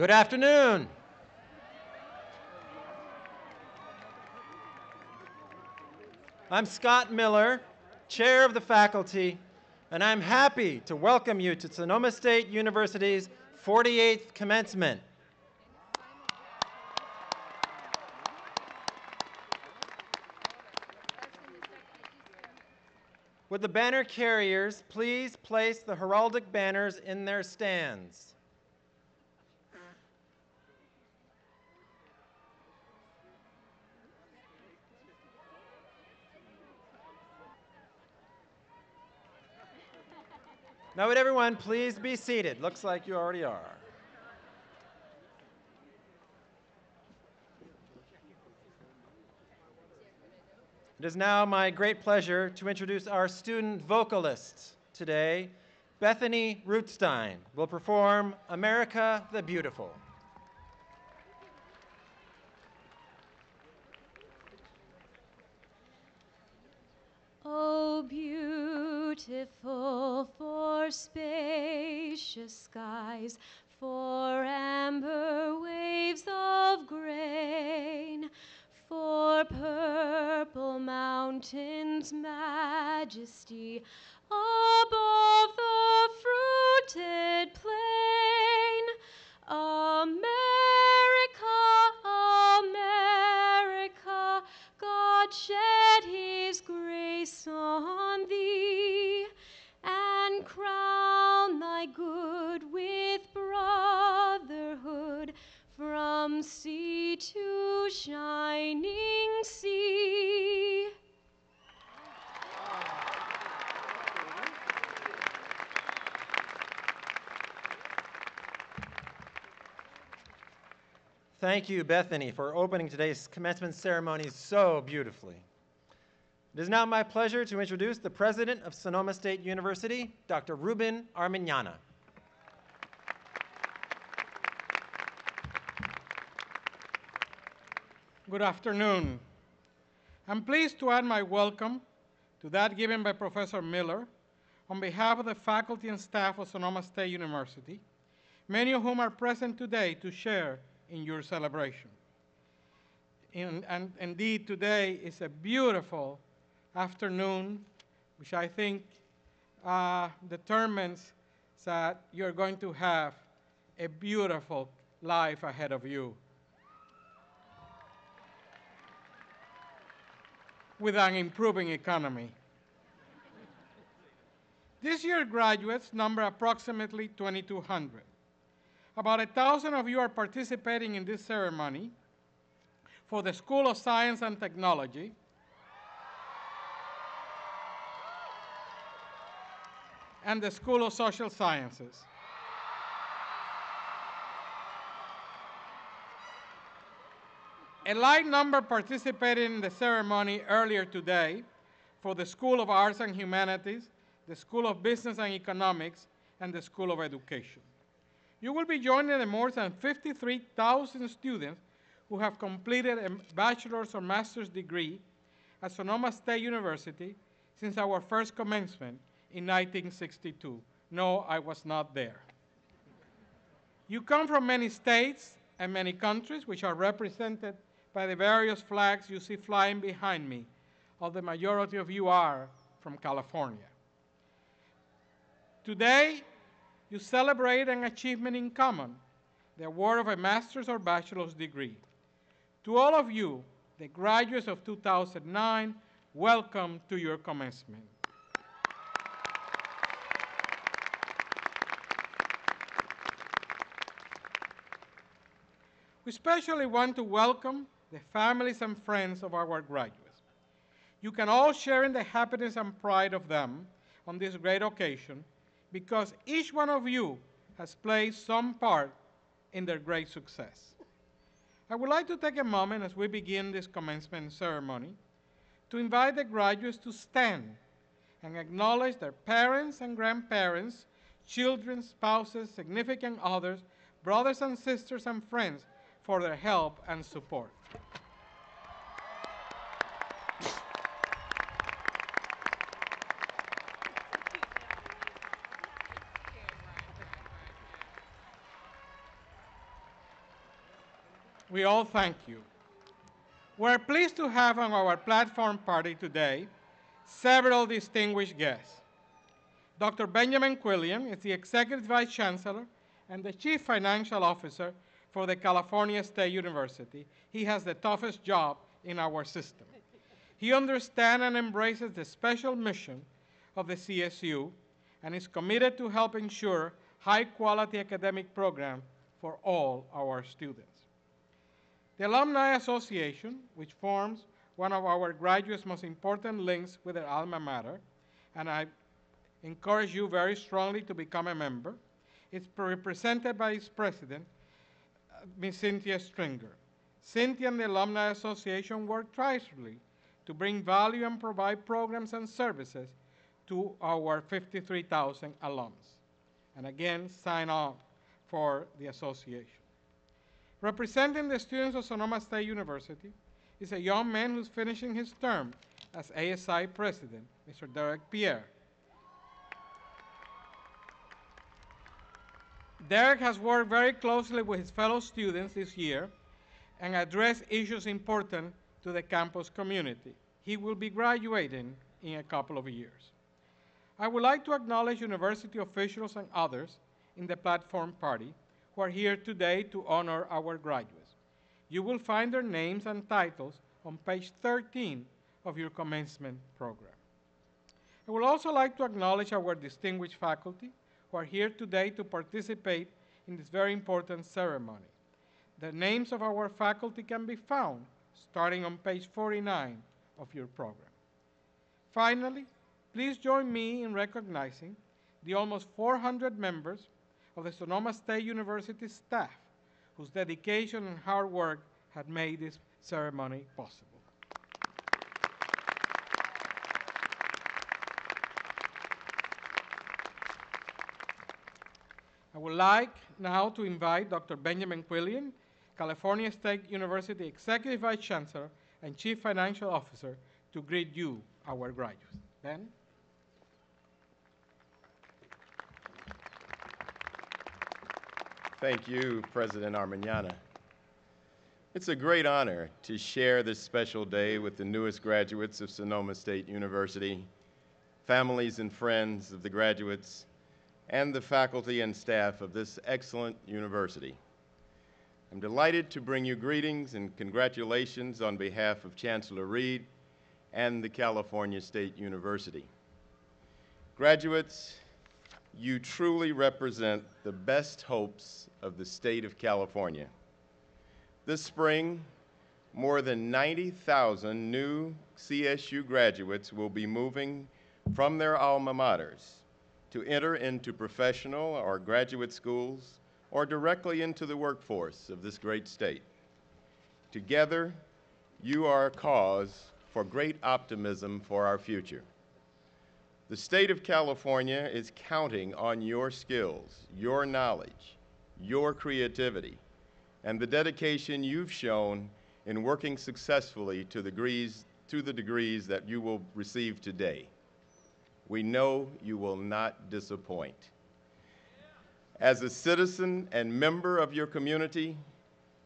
Good afternoon. I'm Scott Miller, Chair of the Faculty, and I'm happy to welcome you to Sonoma State University's 48th Commencement. Would the banner carriers please place the heraldic banners in their stands? Now would everyone please be seated? Looks like you already are. It is now my great pleasure to introduce our student vocalists today. Bethany Rootstein will perform America the Beautiful. Oh, beautiful for spacious skies, for amber waves of grain, for purple mountains' majesty above the fruited plain. America, America, God shed his grace on thee, and crown thy good with brotherhood from sea to shining sea. Thank you, Bethany, for opening today's commencement ceremony so beautifully. It is now my pleasure to introduce the president of Sonoma State University, Dr. Ruben Armiñana. Good afternoon. I'm pleased to add my welcome to that given by Professor Miller on behalf of the faculty and staff of Sonoma State University, many of whom are present today to share in your celebration. And indeed, today is a beautiful afternoon, which I think determines that you're going to have a beautiful life ahead of you, with an improving economy. This year, graduates number approximately 2,200. About 1,000 of you are participating in this ceremony for the School of Science and Technology, and the School of Social Sciences. A light number participated in the ceremony earlier today for the School of Arts and Humanities, the School of Business and Economics, and the School of Education. You will be joining the more than 53,000 students who have completed a bachelor's or master's degree at Sonoma State University since our first commencement in 1962. No, I was not there. You come from many states and many countries, which are represented by the various flags you see flying behind me, although the majority of you are from California. Today, you celebrate an achievement in common, the award of a master's or bachelor's degree. To all of you, the graduates of 2009, welcome to your commencement. We especially want to welcome the families and friends of our graduates. You can all share in the happiness and pride of them on this great occasion because each one of you has played some part in their great success. I would like to take a moment as we begin this commencement ceremony to invite the graduates to stand and acknowledge their parents and grandparents, children, spouses, significant others, brothers and sisters and friends for their help and support. We all thank you. We're pleased to have on our platform party today several distinguished guests. Dr. Benjamin Quillian is the Executive Vice Chancellor and the Chief Financial Officer for the California State University. He has the toughest job in our system. He understands and embraces the special mission of the CSU and is committed to help ensure high-quality academic programs for all our students. The Alumni Association, which forms one of our graduates' most important links with their alma mater, and I encourage you very strongly to become a member, is represented by its president, Ms. Cynthia Stringer. Cynthia and the Alumni Association work tirelessly to bring value and provide programs and services to our 53,000 alums. And again, sign on for the association. Representing the students of Sonoma State University is a young man who's finishing his term as ASI president, Mr. Derek Pierre. Derek has worked very closely with his fellow students this year and addressed issues important to the campus community. He will be graduating in a couple of years. I would like to acknowledge university officials and others in the platform party who are here today to honor our graduates. You will find their names and titles on page 13 of your commencement program. I would also like to acknowledge our distinguished faculty who are here today to participate in this very important ceremony. The names of our faculty can be found starting on page 49 of your program. Finally, please join me in recognizing the almost 400 members of the Sonoma State University staff whose dedication and hard work had made this ceremony possible. I would like now to invite Dr. Benjamin Quillian, California State University Executive Vice Chancellor and Chief Financial Officer, to greet you, our graduates. Ben? Thank you, President Armañana. It's a great honor to share this special day with the newest graduates of Sonoma State University, families and friends of the graduates, and the faculty and staff of this excellent university. I'm delighted to bring you greetings and congratulations on behalf of Chancellor Reed and the California State University. Graduates, you truly represent the best hopes of the state of California. This spring, more than 90,000 new CSU graduates will be moving from their alma maters to enter into professional or graduate schools or directly into the workforce of this great state. Together, you are a cause for great optimism for our future. The state of California is counting on your skills, your knowledge, your creativity, and the dedication you've shown in working successfully to the degrees that you will receive today. We know you will not disappoint. As a citizen and member of your community,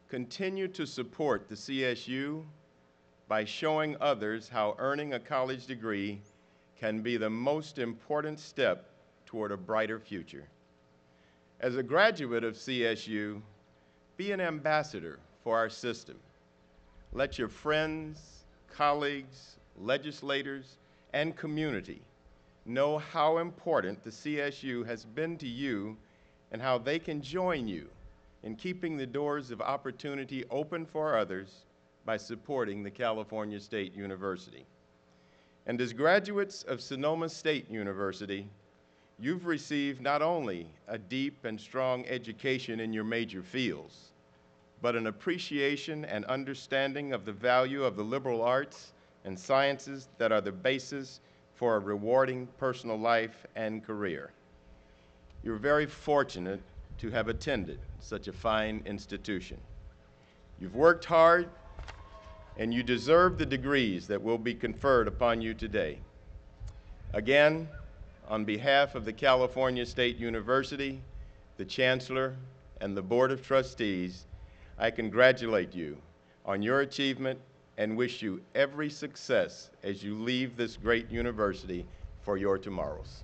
continue to support the CSU by showing others how earning a college degree can be the most important step toward a brighter future. As a graduate of CSU, be an ambassador for our system. Let your friends, colleagues, legislators, and community know how important the CSU has been to you and how they can join you in keeping the doors of opportunity open for others by supporting the California State University. And as graduates of Sonoma State University, you've received not only a deep and strong education in your major fields, but an appreciation and understanding of the value of the liberal arts and sciences that are the basis for a rewarding personal life and career. You're very fortunate to have attended such a fine institution. You've worked hard, and you deserve the degrees that will be conferred upon you today. Again, on behalf of the California State University, the Chancellor, and the Board of Trustees, I congratulate you on your achievement and wish you every success as you leave this great university for your tomorrows.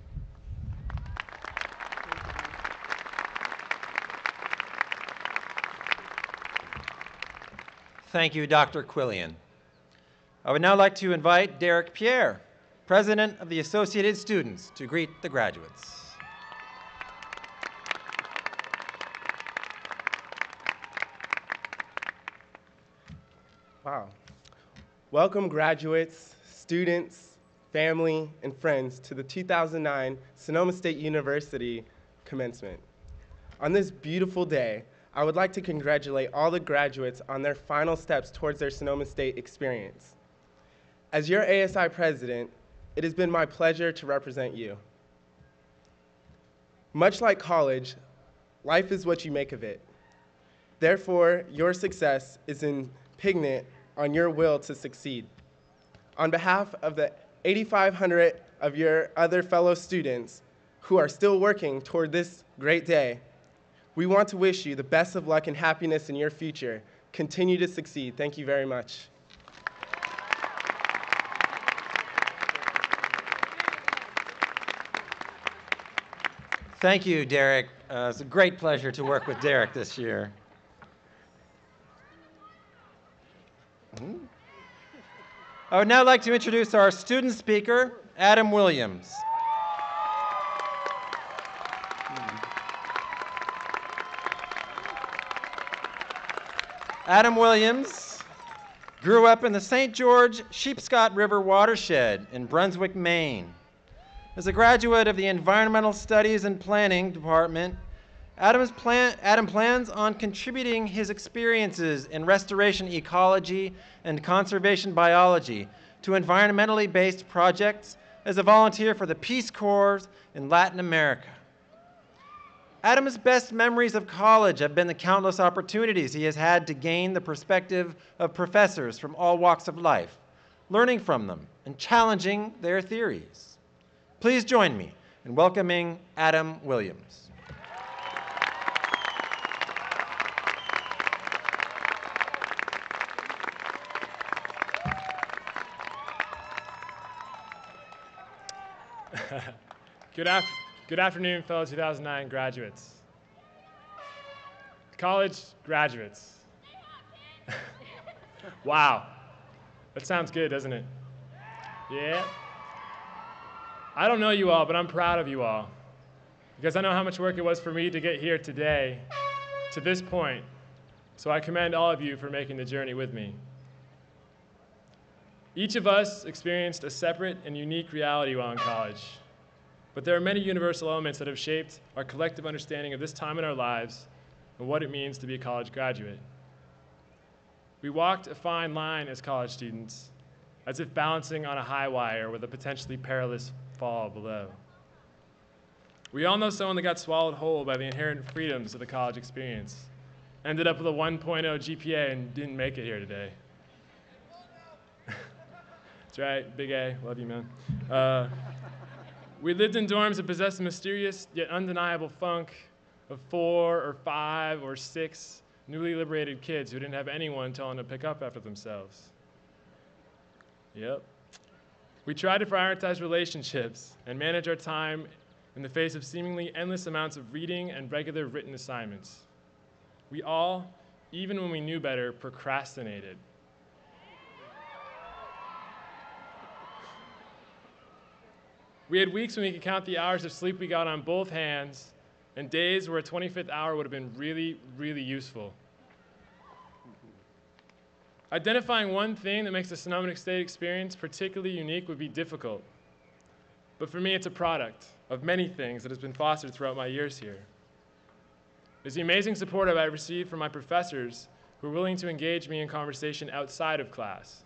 Thank you, Dr. Quillian. I would now like to invite Derek Pierre, President of the Associated Students, to greet the graduates. Wow. Welcome, graduates, students, family, and friends to the 2009 Sonoma State University Commencement. On this beautiful day, I would like to congratulate all the graduates on their final steps towards their Sonoma State experience. As your ASI president, it has been my pleasure to represent you. Much like college, life is what you make of it. Therefore, your success is impingent on your will to succeed. On behalf of the 8,500 of your other fellow students who are still working toward this great day, we want to wish you the best of luck and happiness in your future. Continue to succeed. Thank you very much. Thank you, Derek. It's a great pleasure to work with Derek this year. I would now like to introduce our student speaker, Adam Williams. Adam Williams grew up in the St. George Sheepscot River watershed in Brunswick, Maine. As a graduate of the Environmental Studies and Planning Department, Adam plans on contributing his experiences in restoration ecology and conservation biology to environmentally based projects as a volunteer for the Peace Corps in Latin America. Adam's best memories of college have been the countless opportunities he has had to gain the perspective of professors from all walks of life, learning from them and challenging their theories. Please join me in welcoming Adam Williams. Good afternoon, fellow 2009 graduates. College graduates. Wow, that sounds good, doesn't it? Yeah. I don't know you all, but I'm proud of you all, because I know how much work it was for me to get here today, to this point, so I commend all of you for making the journey with me. Each of us experienced a separate and unique reality while in college. But there are many universal elements that have shaped our collective understanding of this time in our lives and what it means to be a college graduate. We walked a fine line as college students, as if balancing on a high wire with a potentially perilous fall below. We all know someone that got swallowed whole by the inherent freedoms of the college experience, ended up with a 1.0 GPA and didn't make it here today. That's right, Big A, love you, man. We lived in dorms that possessed a mysterious yet undeniable funk of 4 or 5 or 6 newly liberated kids who didn't have anyone telling them to pick up after themselves. Yep. We tried to prioritize relationships and manage our time in the face of seemingly endless amounts of reading and regular written assignments. We all, even when we knew better, procrastinated. We had weeks when we could count the hours of sleep we got on both hands, and days where a 25th hour would have been really, really useful. Identifying one thing that makes the Sonoma State experience particularly unique would be difficult. But for me, it's a product of many things that has been fostered throughout my years here. It's the amazing support I've received from my professors who are willing to engage me in conversation outside of class,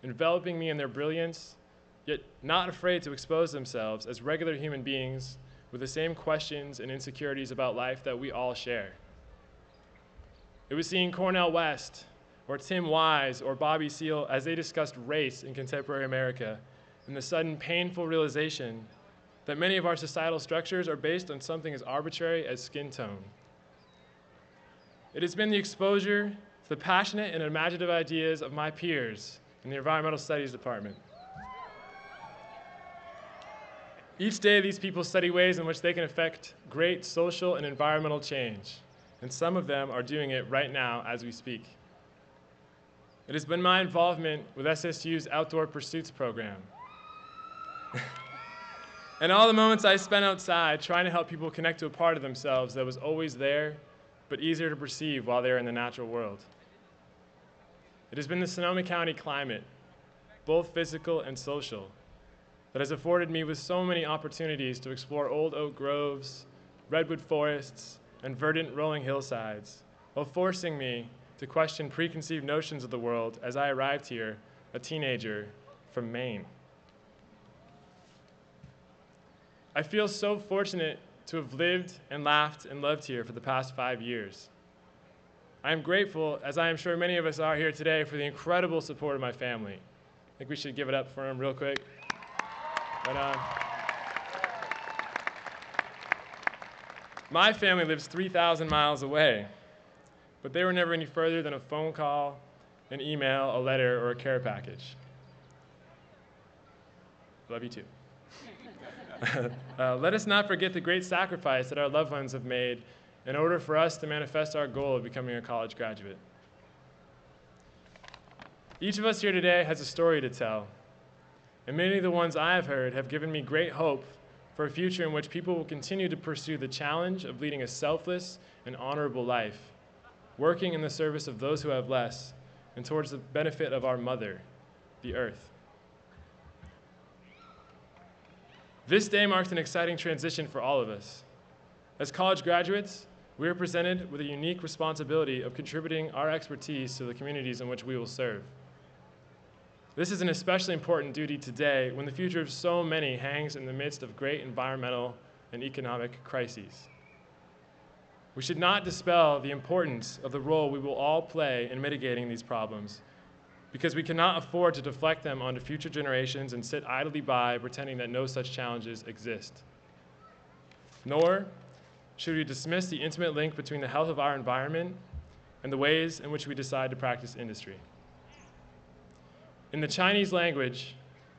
enveloping me in their brilliance, yet not afraid to expose themselves as regular human beings with the same questions and insecurities about life that we all share. It was seeing Cornel West, or Tim Wise, or Bobby Seale as they discussed race in contemporary America, and the sudden painful realization that many of our societal structures are based on something as arbitrary as skin tone. It has been the exposure to the passionate and imaginative ideas of my peers in the Environmental Studies department. Each day, these people study ways in which they can affect great social and environmental change, and some of them are doing it right now as we speak. It has been my involvement with SSU's Outdoor Pursuits program, and all the moments I spent outside trying to help people connect to a part of themselves that was always there, but easier to perceive while they're in the natural world. It has been the Sonoma County climate, both physical and social, that has afforded me with so many opportunities to explore old oak groves, redwood forests, and verdant rolling hillsides, while forcing me to question preconceived notions of the world as I arrived here, a teenager from Maine. I feel so fortunate to have lived and laughed and loved here for the past 5 years. I am grateful, as I am sure many of us are here today, for the incredible support of my family. I think we should give it up for them real quick. But, my family lives 3,000 miles away, but they were never any further than a phone call, an email, a letter, or a care package. Love you too. Let us not forget the great sacrifice that our loved ones have made in order for us to manifest our goal of becoming a college graduate. Each of us here today has a story to tell, and many of the ones I have heard have given me great hope for a future in which people will continue to pursue the challenge of leading a selfless and honorable life, working in the service of those who have less, and towards the benefit of our mother, the earth. This day marks an exciting transition for all of us. As college graduates, we are presented with a unique responsibility of contributing our expertise to the communities in which we will serve. This is an especially important duty today when the future of so many hangs in the midst of great environmental and economic crises. We should not dispel the importance of the role we will all play in mitigating these problems, because we cannot afford to deflect them onto future generations and sit idly by pretending that no such challenges exist. Nor should we dismiss the intimate link between the health of our environment and the ways in which we decide to practice industry. In the Chinese language,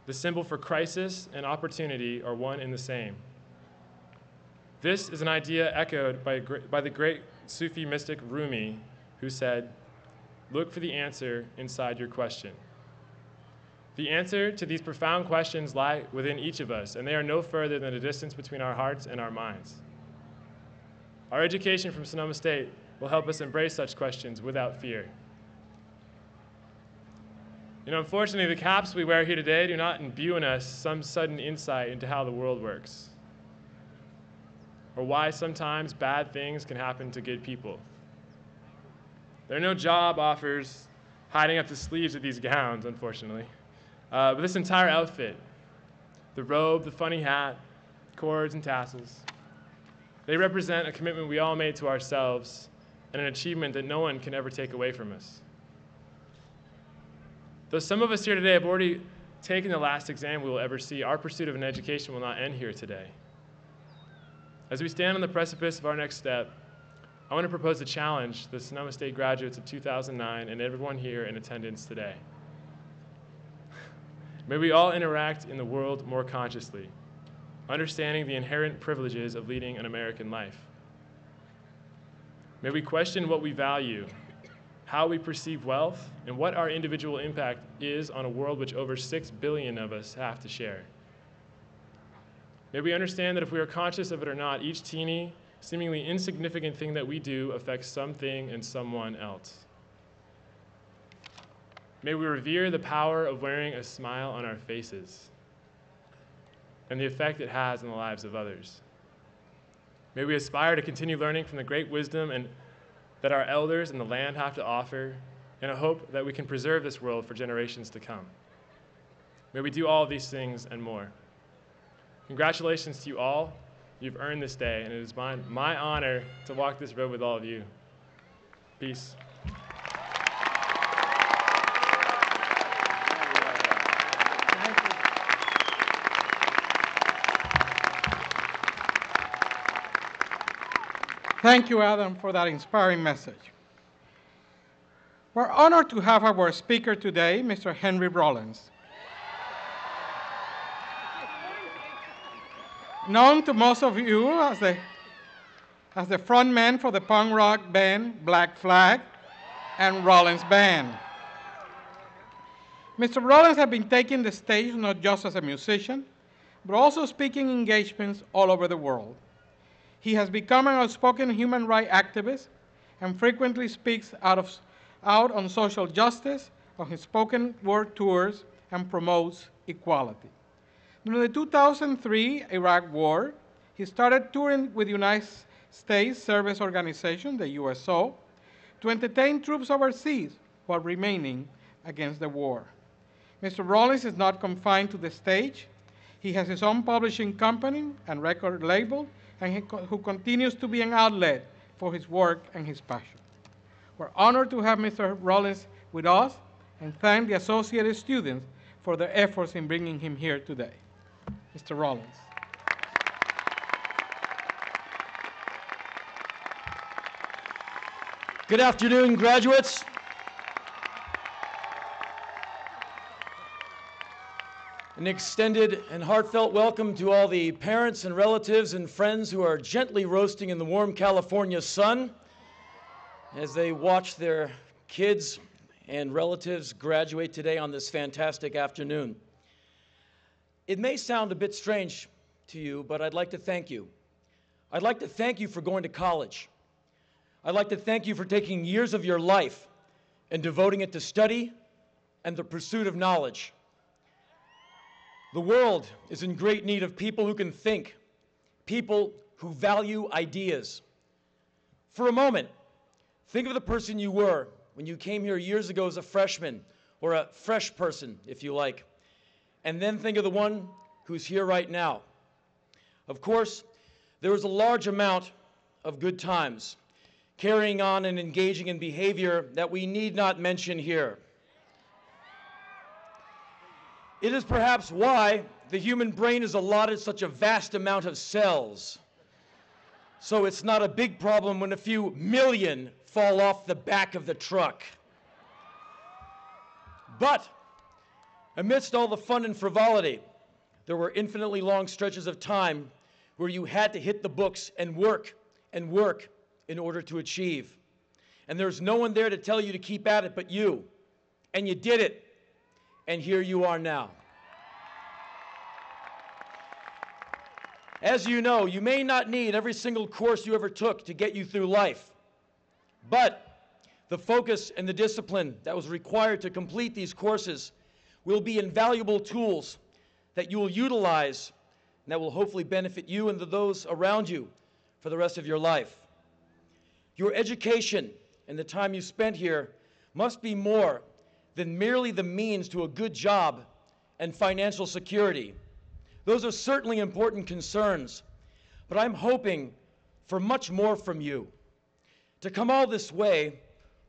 the symbol for crisis and opportunity are one and the same. This is an idea echoed by the great Sufi mystic Rumi, who said, "Look for the answer inside your question." The answer to these profound questions lie within each of us, and they are no further than the distance between our hearts and our minds. Our education from Sonoma State will help us embrace such questions without fear. Unfortunately, the caps we wear here today do not imbue in us some sudden insight into how the world works, or why sometimes bad things can happen to good people. There are no job offers hiding up the sleeves of these gowns, unfortunately. But this entire outfit, the robe, the funny hat, cords, and tassels, they represent a commitment we all made to ourselves and an achievement that no one can ever take away from us. Though some of us here today have already taken the last exam we will ever see, our pursuit of an education will not end here today. As we stand on the precipice of our next step, I want to propose a challenge to the Sonoma State graduates of 2009 and everyone here in attendance today. May we all interact in the world more consciously, understanding the inherent privileges of leading an American life. May we question what we value, how we perceive wealth, and what our individual impact is on a world which over 6 billion of us have to share. May we understand that if we are conscious of it or not, each teeny, seemingly insignificant thing that we do affects something and someone else. May we revere the power of wearing a smile on our faces and the effect it has in the lives of others. May we aspire to continue learning from the great wisdom and that our elders and the land have to offer, in a hope that we can preserve this world for generations to come. May we do all of these things and more. Congratulations to you all. You've earned this day, and it is my honor to walk this road with all of you. Peace. Thank you, Adam, for that inspiring message. We're honored to have our speaker today, Mr. Henry Rollins. Known to most of you as the front man for the punk rock band Black Flag and Rollins Band. Mr. Rollins has been taking the stage not just as a musician, but also speaking engagements all over the world. He has become an outspoken human rights activist and frequently speaks out on social justice on his spoken word tours and promotes equality. During the 2003 Iraq War, he started touring with the United States Service Organization, the USO, to entertain troops overseas while remaining against the war. Mr. Rollins is not confined to the stage. He has his own publishing company and record label, and who continues to be an outlet for his work and his passion. We're honored to have Mr. Rollins with us and thank the associated students for their efforts in bringing him here today. Mr. Rollins. Good afternoon, graduates. An extended and heartfelt welcome to all the parents and relatives and friends who are gently roasting in the warm California sun as they watch their kids and relatives graduate today on this fantastic afternoon. It may sound a bit strange to you, but I'd like to thank you. I'd like to thank you for going to college. I'd like to thank you for taking years of your life and devoting it to study and the pursuit of knowledge. The world is in great need of people who can think, people who value ideas. For a moment, think of the person you were when you came here years ago as a freshman, or a fresh person, if you like, and then think of the one who's here right now. Of course, there was a large amount of good times, carrying on and engaging in behavior that we need not mention here. It is perhaps why the human brain is allotted such a vast amount of cells. So it's not a big problem when a few million fall off the back of the truck. But amidst all the fun and frivolity, there were infinitely long stretches of time where you had to hit the books and work in order to achieve. And there's no one there to tell you to keep at it but you. And you did it. And here you are now. As you know, you may not need every single course you ever took to get you through life. But the focus and the discipline that was required to complete these courses will be invaluable tools that you will utilize and that will hopefully benefit you and those around you for the rest of your life. Your education and the time you spent here must be more than merely the means to a good job and financial security. Those are certainly important concerns, but I'm hoping for much more from you. To come all this way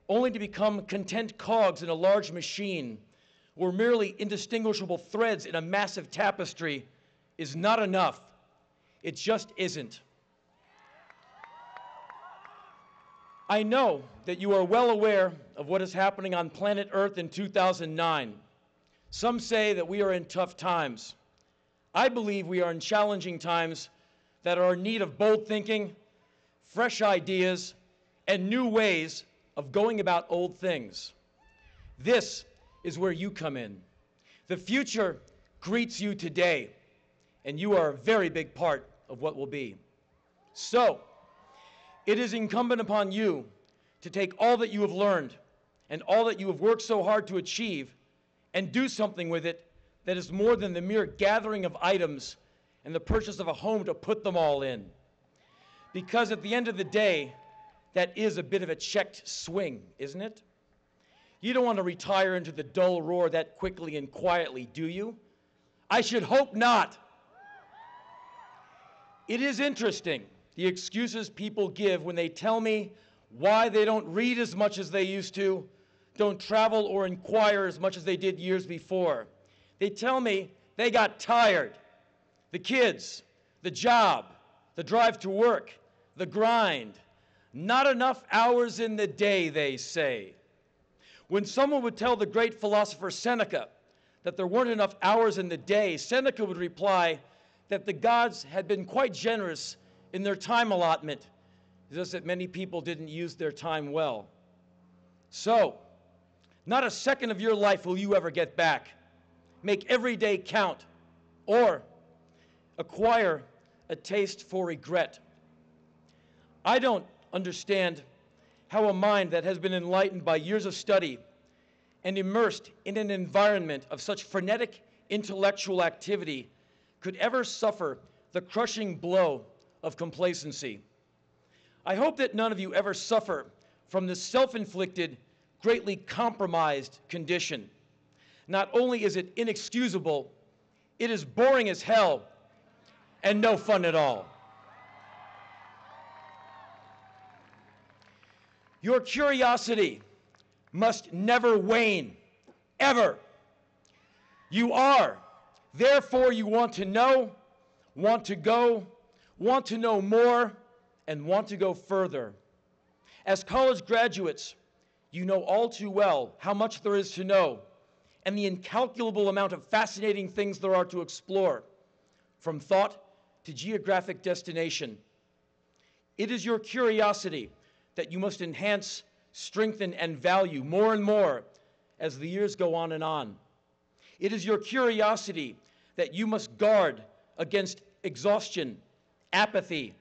only to become content cogs in a large machine or merely indistinguishable threads in a massive tapestry is not enough. It just isn't. I know that you are well aware of what is happening on planet Earth in 2009. Some say that we are in tough times. I believe we are in challenging times that are in need of bold thinking, fresh ideas, and new ways of going about old things. This is where you come in. The future greets you today, and you are a very big part of what will be. So, it is incumbent upon you to take all that you have learned and all that you have worked so hard to achieve and do something with it that is more than the mere gathering of items and the purchase of a home to put them all in. Because at the end of the day, that is a bit of a checked swing, isn't it? You don't want to retire into the dull roar that quickly and quietly, do you? I should hope not. It is interesting, the excuses people give when they tell me why they don't read as much as they used to, don't travel or inquire as much as they did years before. They tell me they got tired. The kids, the job, the drive to work, the grind. Not enough hours in the day, they say. When someone would tell the great philosopher Seneca that there weren't enough hours in the day, Seneca would reply that the gods had been quite generous in their time allotment, just that many people didn't use their time well. So, not a second of your life will you ever get back. Make every day count, or acquire a taste for regret. I don't understand how a mind that has been enlightened by years of study and immersed in an environment of such frenetic intellectual activity could ever suffer the crushing blow of complacency. I hope that none of you ever suffer from this self-inflicted, greatly compromised condition. Not only is it inexcusable, it is boring as hell and no fun at all. Your curiosity must never wane, ever. You are, therefore you want to know, want to go, want to know more, and want to go further. As college graduates, you know all too well how much there is to know and the incalculable amount of fascinating things there are to explore, from thought to geographic destination. It is your curiosity that you must enhance, strengthen, and value more and more as the years go on and on. It is your curiosity that you must guard against exhaustion, apathy,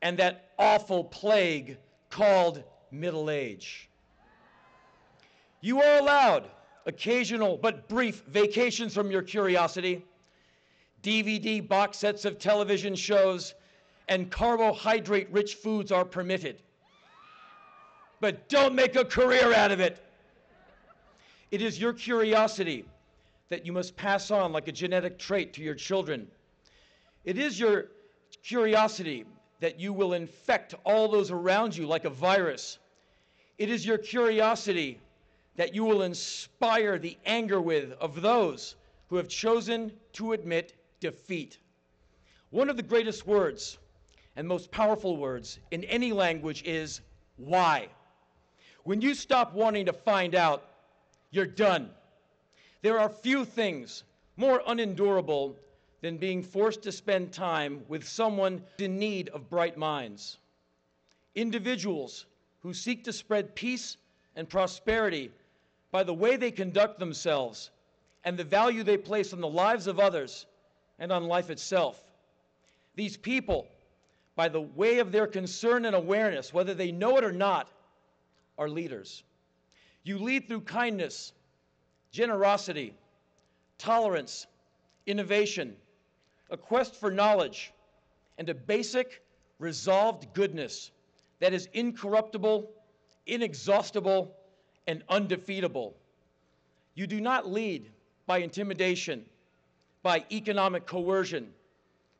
and that awful plague called middle age. You are allowed occasional but brief vacations from your curiosity. DVD box sets of television shows and carbohydrate-rich foods are permitted. But don't make a career out of it. It is your curiosity that you must pass on like a genetic trait to your children. It is your curiosity that you will infect all those around you like a virus. It is your curiosity that you will inspire the anger with of those who have chosen to admit defeat. One of the greatest words and most powerful words in any language is why. When you stop wanting to find out, you're done. There are few things more unendurable than being forced to spend time with someone in need of bright minds. Individuals who seek to spread peace and prosperity by the way they conduct themselves and the value they place on the lives of others and on life itself. These people, by the way of their concern and awareness, whether they know it or not, are leaders. You lead through kindness, generosity, tolerance, innovation, a quest for knowledge, and a basic, resolved goodness that is incorruptible, inexhaustible, and undefeatable. You do not lead by intimidation, by economic coercion,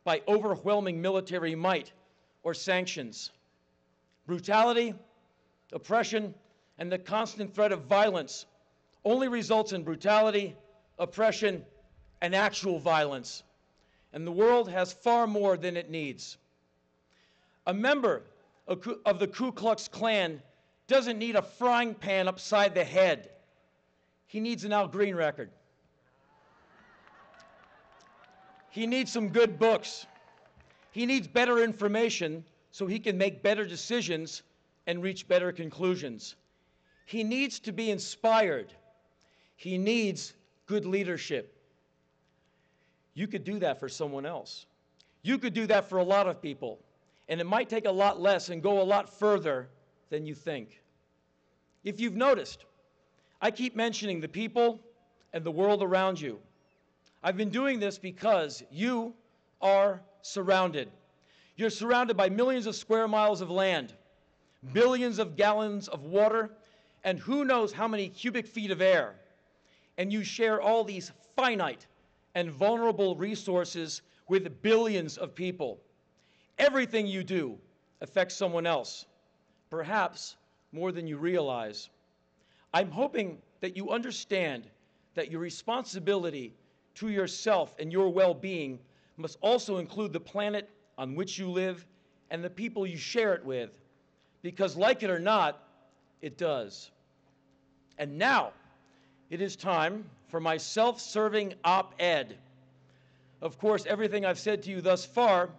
by overwhelming military might or sanctions. Brutality, oppression, and the constant threat of violence only results in brutality, oppression, and actual violence. And the world has far more than it needs. A member of the Ku Klux Klan doesn't need a frying pan upside the head. He needs an Al Green record. He needs some good books. He needs better information so he can make better decisions and reach better conclusions. He needs to be inspired. He needs good leadership. You could do that for someone else. You could do that for a lot of people, and it might take a lot less and go a lot further than you think. If you've noticed, I keep mentioning the people and the world around you. I've been doing this because you are surrounded. You're surrounded by millions of square miles of land, billions of gallons of water, and who knows how many cubic feet of air. And you share all these finite and vulnerable resources with billions of people. Everything you do affects someone else, perhaps more than you realize. I'm hoping that you understand that your responsibility to yourself and your well-being must also include the planet on which you live and the people you share it with, because like it or not, it does. And now, it is time for my self-serving op-ed. Of course, everything I've said to you thus far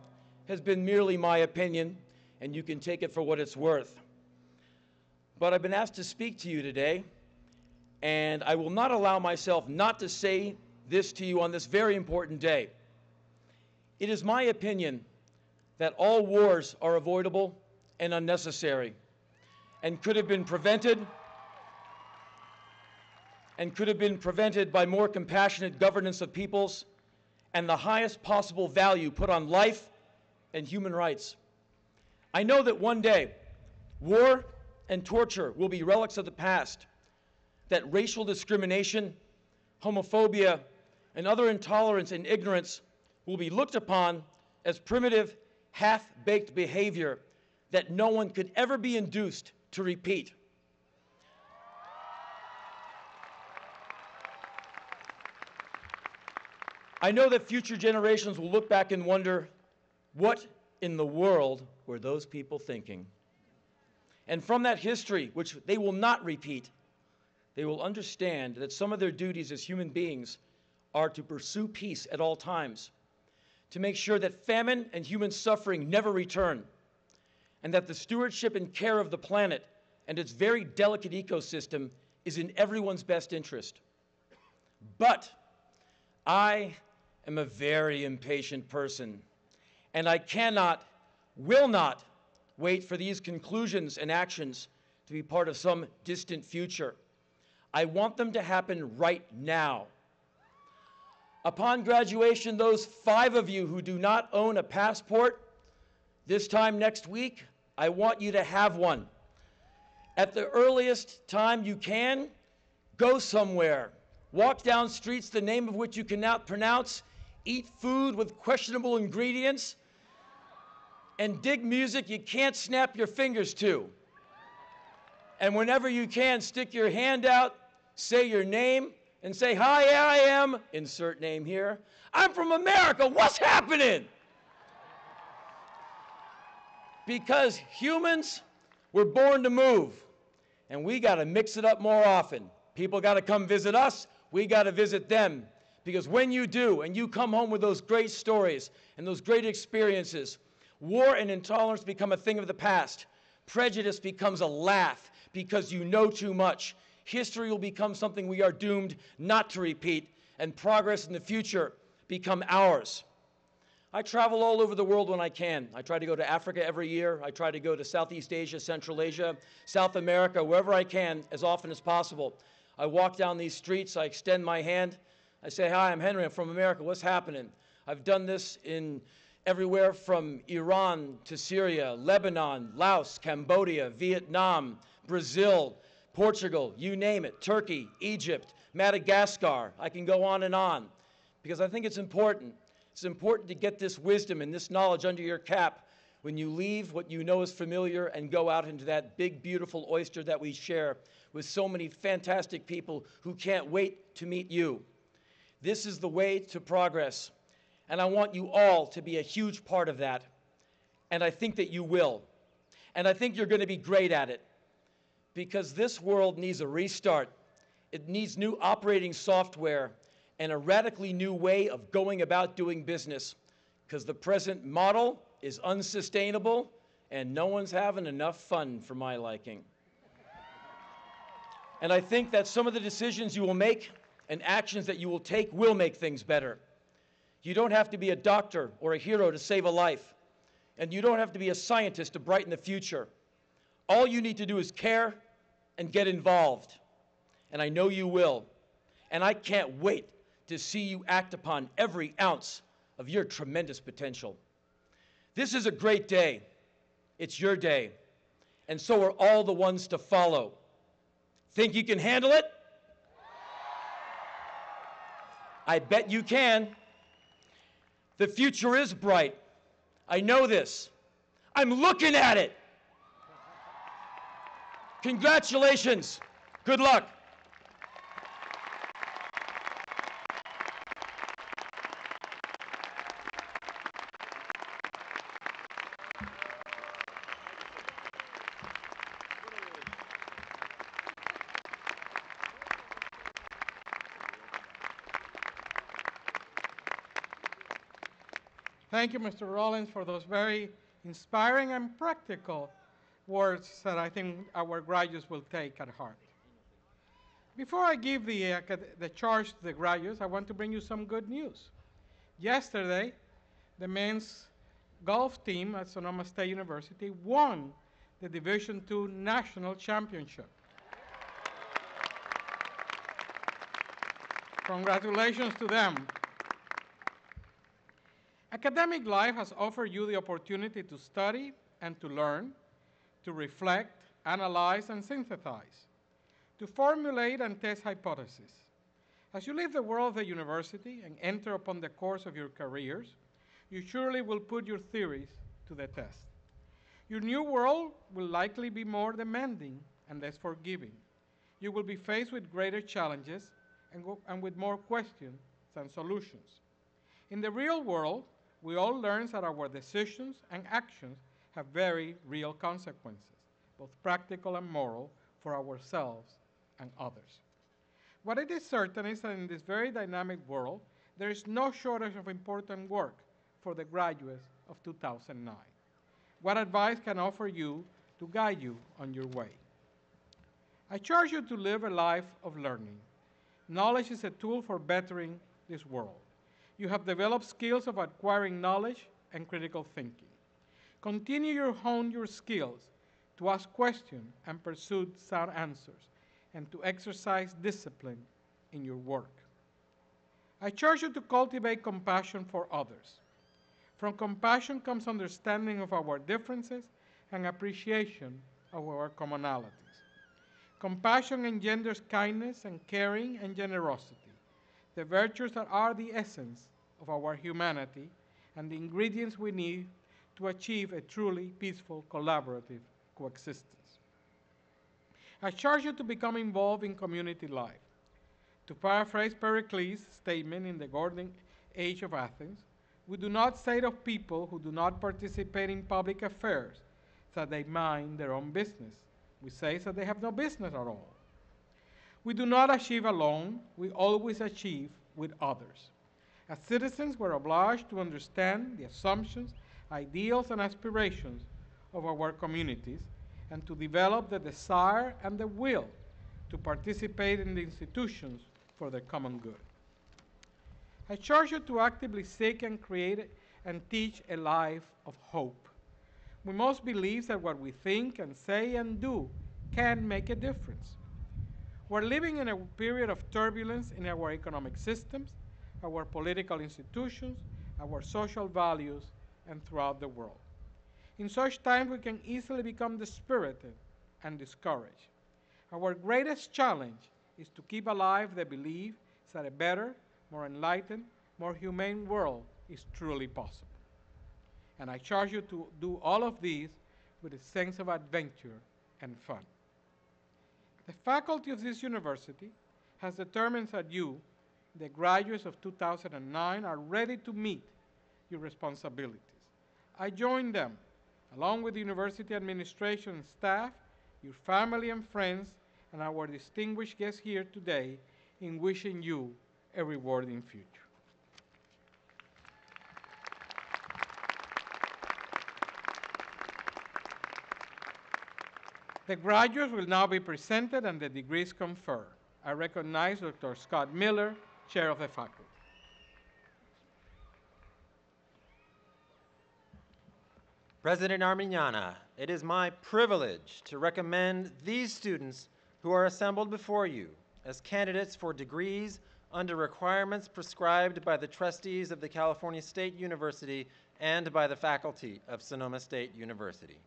has been merely my opinion, and you can take it for what it's worth. But I've been asked to speak to you today, and I will not allow myself not to say this to you on this very important day. It is my opinion that all wars are avoidable and unnecessary, and could have been prevented by more compassionate governance of peoples and the highest possible value put on life and human rights. I know that one day, war and torture will be relics of the past, that racial discrimination, homophobia, and other intolerance and ignorance will be looked upon as primitive, half-baked behavior that no one could ever be induced to repeat. I know that future generations will look back and wonder, what in the world were those people thinking? And from that history, which they will not repeat, they will understand that some of their duties as human beings are to pursue peace at all times, to make sure that famine and human suffering never return, and that the stewardship and care of the planet and its very delicate ecosystem is in everyone's best interest. But I am a very impatient person, and I cannot, will not, wait for these conclusions and actions to be part of some distant future. I want them to happen right now. Upon graduation, those 5 of you who do not own a passport, this time next week, I want you to have one. At the earliest time you can, go somewhere. Walk down streets the name of which you cannot pronounce, eat food with questionable ingredients, and dig music you can't snap your fingers to. And whenever you can, stick your hand out, say your name, and say, "Hi, I am," insert name here, "I'm from America, what's happening?" Because humans were born to move, and we got to mix it up more often. People got to come visit us, we got to visit them. Because when you do, and you come home with those great stories and those great experiences, war and intolerance become a thing of the past. Prejudice becomes a laugh because you know too much. History will become something we are doomed not to repeat, and progress in the future become ours. I travel all over the world when I can. I try to go to Africa every year. I try to go to Southeast Asia, Central Asia, South America, wherever I can, as often as possible. I walk down these streets, I extend my hand, I say, "Hi, I'm Henry, I'm from America, what's happening?" I've done this in everywhere from Iran to Syria, Lebanon, Laos, Cambodia, Vietnam, Brazil, Portugal, you name it, Turkey, Egypt, Madagascar. I can go on, because I think it's important. It's important to get this wisdom and this knowledge under your cap when you leave what you know is familiar and go out into that big, beautiful oyster that we share with so many fantastic people who can't wait to meet you. This is the way to progress, and I want you all to be a huge part of that, and I think that you will, and I think you're going to be great at it, because this world needs a restart. It needs new operating software and a radically new way of going about doing business, because the present model is unsustainable and no one's having enough fun for my liking. And I think that some of the decisions you will make and actions that you will take will make things better. You don't have to be a doctor or a hero to save a life, and you don't have to be a scientist to brighten the future. All you need to do is care and get involved, and I know you will. And I can't wait to see you act upon every ounce of your tremendous potential. This is a great day. It's your day, and so are all the ones to follow. Think you can handle it? I bet you can. The future is bright. I know this. I'm looking at it. Congratulations. Good luck. Thank you, Mr. Rollins, for those very inspiring and practical words that I think our graduates will take at heart. Before I give the charge to the graduates, I want to bring you some good news. Yesterday, the men's golf team at Sonoma State University won the Division II National Championship. Congratulations to them. Academic life has offered you the opportunity to study and to learn, to reflect, analyze, and synthesize, to formulate and test hypotheses. As you leave the world of the university and enter upon the course of your careers, you surely will put your theories to the test. Your new world will likely be more demanding and less forgiving. You will be faced with greater challenges and with more questions than solutions. In the real world, we all learn that our decisions and actions have very real consequences, both practical and moral, for ourselves and others. What it is certain is that in this very dynamic world, there is no shortage of important work for the graduates of 2009. What advice can I offer you to guide you on your way? I charge you to live a life of learning. Knowledge is a tool for bettering this world. You have developed skills of acquiring knowledge and critical thinking. Continue to hone your skills to ask questions and pursue sound answers, and to exercise discipline in your work. I charge you to cultivate compassion for others. From compassion comes understanding of our differences and appreciation of our commonalities. Compassion engenders kindness and caring and generosity, the virtues that are the essence of our humanity and the ingredients we need to achieve a truly peaceful, collaborative coexistence. I charge you to become involved in community life. To paraphrase Pericles' statement in the Golden Age of Athens, we do not say of people who do not participate in public affairs that they mind their own business. We say that they have no business at all. We do not achieve alone, we always achieve with others. As citizens, we're obliged to understand the assumptions, ideals, and aspirations of our communities, and to develop the desire and the will to participate in the institutions for the common good. I charge you to actively seek and create and teach a life of hope. We must believe that what we think and say and do can make a difference. We're living in a period of turbulence in our economic systems, our political institutions, our social values, and throughout the world. In such times, we can easily become dispirited and discouraged. Our greatest challenge is to keep alive the belief that a better, more enlightened, more humane world is truly possible. And I charge you to do all of these with a sense of adventure and fun. The faculty of this university has determined that you, the graduates of 2009, are ready to meet your responsibilities. I join them, along with the university administration and staff, your family and friends, and our distinguished guests here today, in wishing you a rewarding future. The graduates will now be presented and the degrees conferred. I recognize Dr. Scott Miller, Chair of the Faculty. President Armiñana, it is my privilege to recommend these students who are assembled before you as candidates for degrees under requirements prescribed by the trustees of the California State University and by the faculty of Sonoma State University.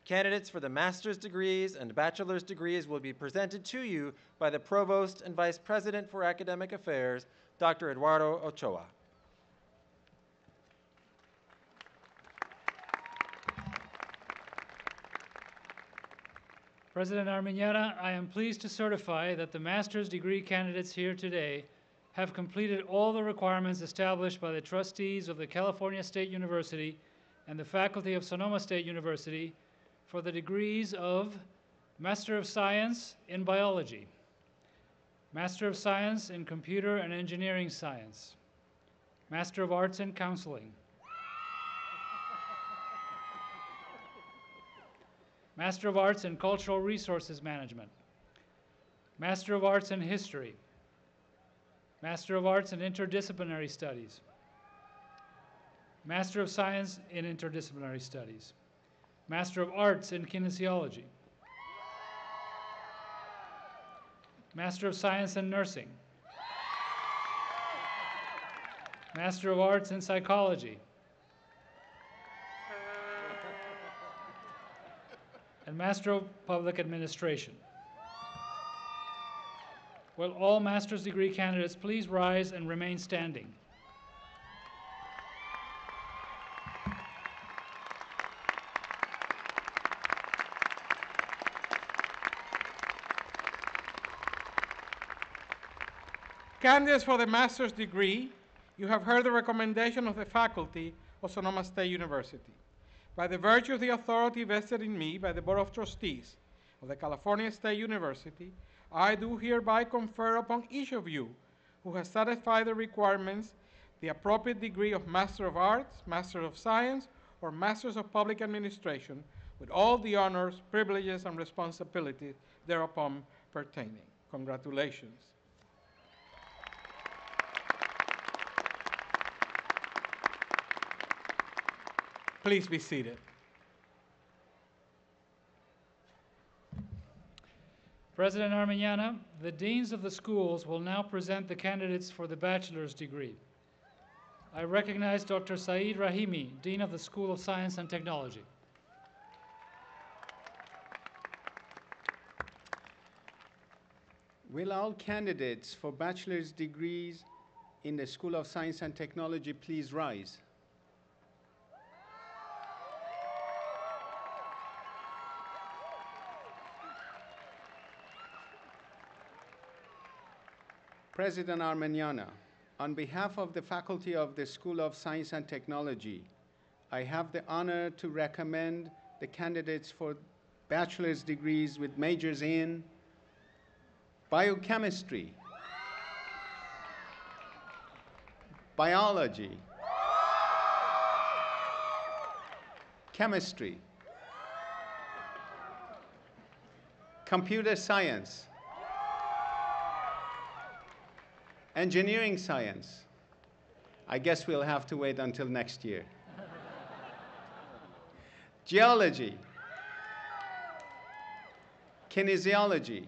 Candidates for the master's degrees and bachelor's degrees will be presented to you by the Provost and Vice President for Academic Affairs, Dr. Eduardo Ochoa. President Armiñana, I am pleased to certify that the master's degree candidates here today have completed all the requirements established by the trustees of the California State University and the faculty of Sonoma State University for the degrees of Master of Science in Biology, Master of Science in Computer and Engineering Science, Master of Arts in Counseling, Master of Arts in Cultural Resources Management, Master of Arts in History, Master of Arts in Interdisciplinary Studies, Master of Science in Interdisciplinary Studies, Master of Arts in Kinesiology, Master of Science in Nursing, Master of Arts in Psychology, and Master of Public Administration. Will all master's degree candidates please rise and remain standing? Candidates for the master's degree, you have heard the recommendation of the faculty of Sonoma State University. By the virtue of the authority vested in me by the Board of Trustees of the California State University, I do hereby confer upon each of you who has satisfied the requirements the appropriate degree of Master of Arts, Master of Science, or Masters of Public Administration with all the honors, privileges, and responsibilities thereupon pertaining. Congratulations. Please be seated. President Arminiana, the deans of the schools will now present the candidates for the bachelor's degree. I recognize Dr. Saeed Rahimi, Dean of the School of Science and Technology. Will all candidates for bachelor's degrees in the School of Science and Technology please rise? President Arminiana, on behalf of the faculty of the School of Science and Technology, I have the honor to recommend the candidates for bachelor's degrees with majors in biochemistry, biology, chemistry, computer science, engineering science. I guess we'll have to wait until next year. Geology, kinesiology,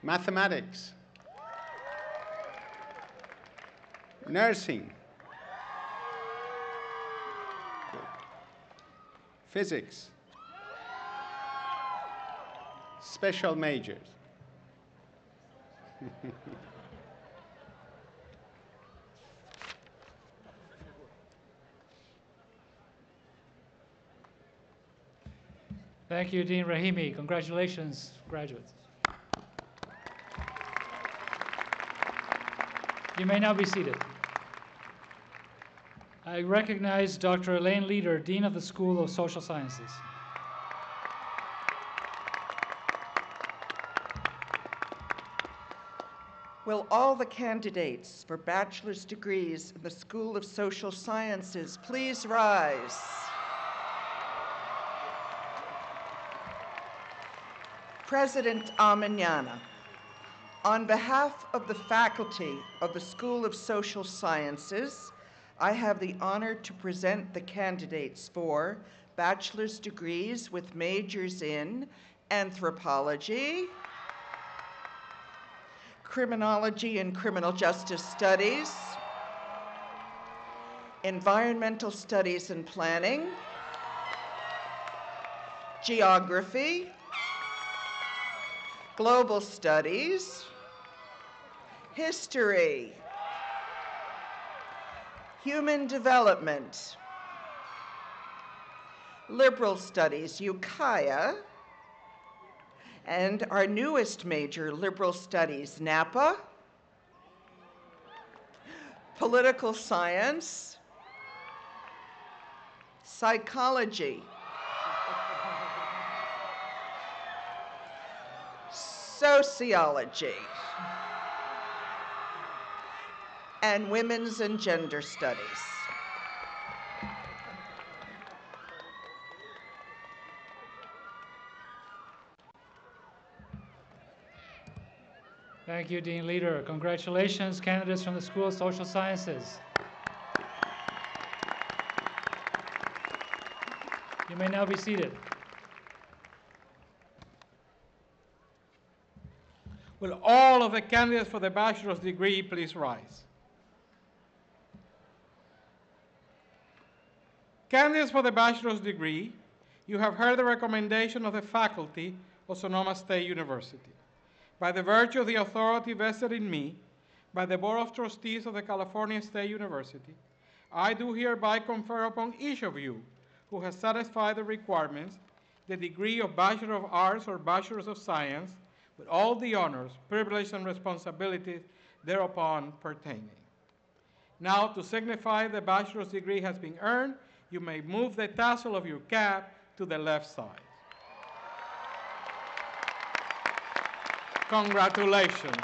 mathematics, nursing, physics, special majors. Thank you, Dean Rahimi. Congratulations, graduates. You may now be seated. I recognize Dr. Elaine Leader, Dean of the School of Social Sciences. Will all the candidates for bachelor's degrees in the School of Social Sciences please rise? President Arminiana, on behalf of the faculty of the School of Social Sciences, I have the honor to present the candidates for bachelor's degrees with majors in anthropology, criminology and criminal justice studies, environmental studies and planning, geography, global studies, history, human development, liberal studies, Ukiah, and our newest major, liberal studies, Napa, political science, psychology, sociology, and women's and gender studies. Thank you, Dean Leader. Congratulations, candidates from the School of Social Sciences. You may now be seated. Will all of the candidates for the bachelor's degree please rise? Candidates for the bachelor's degree, you have heard the recommendation of the faculty of Sonoma State University. By the virtue of the authority vested in me by the Board of Trustees of the California State University, I do hereby confer upon each of you who has satisfied the requirements the degree of Bachelor of Arts or Bachelor of Science with all the honors, privileges, and responsibilities thereupon pertaining. Now, to signify the bachelor's degree has been earned, you may move the tassel of your cap to the left side. Congratulations.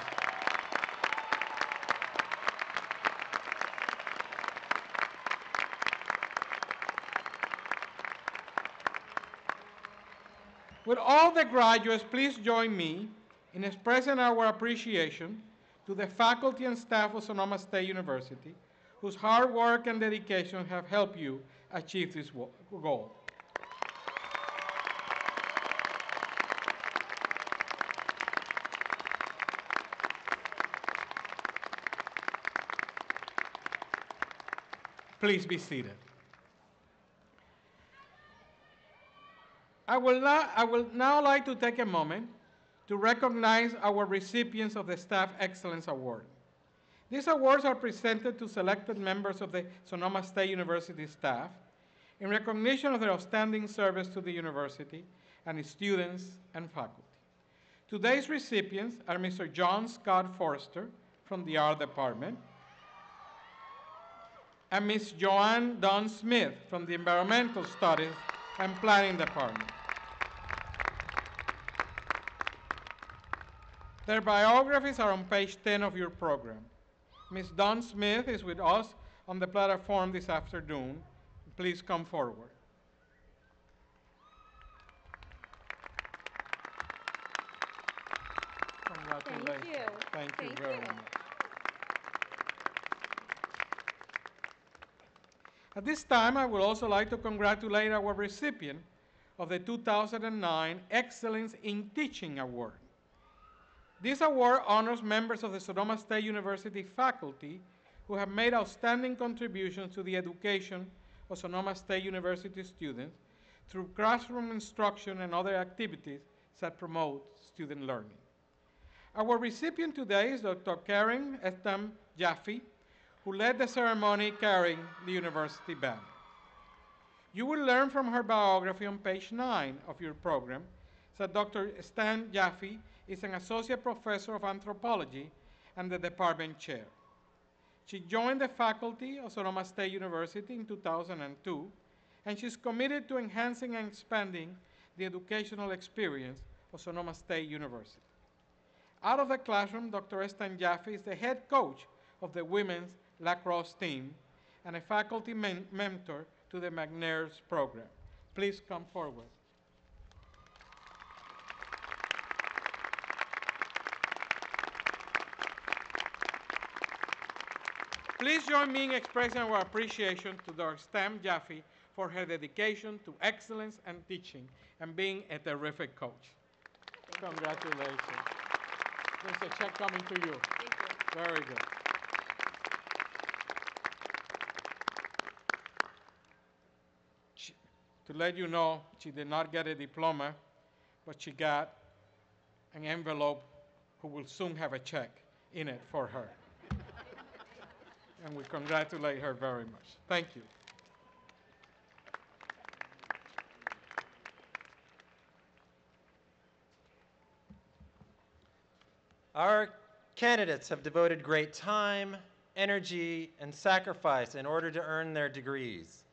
Will all the graduates please join me in expressing our appreciation to the faculty and staff of Sonoma State University, whose hard work and dedication have helped you achieve this goal. Please be seated. I will now like to take a moment to recognize our recipients of the Staff Excellence Award. These awards are presented to selected members of the Sonoma State University staff in recognition of their outstanding service to the university and its students and faculty. Today's recipients are Mr. John Scott Forster from the Art Department and Ms. Joanne Dunn Smith from the Environmental Studies and Planning Department. Their biographies are on page 10 of your program. Ms. Dawn Smith is with us on the platform this afternoon. Please come forward. Congratulations. Thank you very much. At this time, I would also like to congratulate our recipient of the 2009 Excellence in Teaching Award. This award honors members of the Sonoma State University faculty who have made outstanding contributions to the education of Sonoma State University students through classroom instruction and other activities that promote student learning. Our recipient today is Dr. Karen Estam Jaffe, who led the ceremony carrying the university banner. You will learn from her biography on page 9 of your program that Dr. Stan Jaffe is an associate professor of anthropology and the department chair. She joined the faculty of Sonoma State University in 2002, and she's committed to enhancing and expanding the educational experience of Sonoma State University. Out of the classroom, Dr. Stan Jaffe is the head coach of the women's lacrosse team and a faculty mentor to the McNair's program. Please come forward. Please join me in expressing our appreciation to Dr. Stan Jaffe for her dedication to excellence and teaching and being a terrific coach. Congratulations. There's a check coming to you. Thank you. Very good. To let you know, she did not get a diploma, but she got an envelope who will soon have a check in it for her. And we congratulate her very much. Thank you. Our candidates have devoted great time, energy, and sacrifice in order to earn their degrees.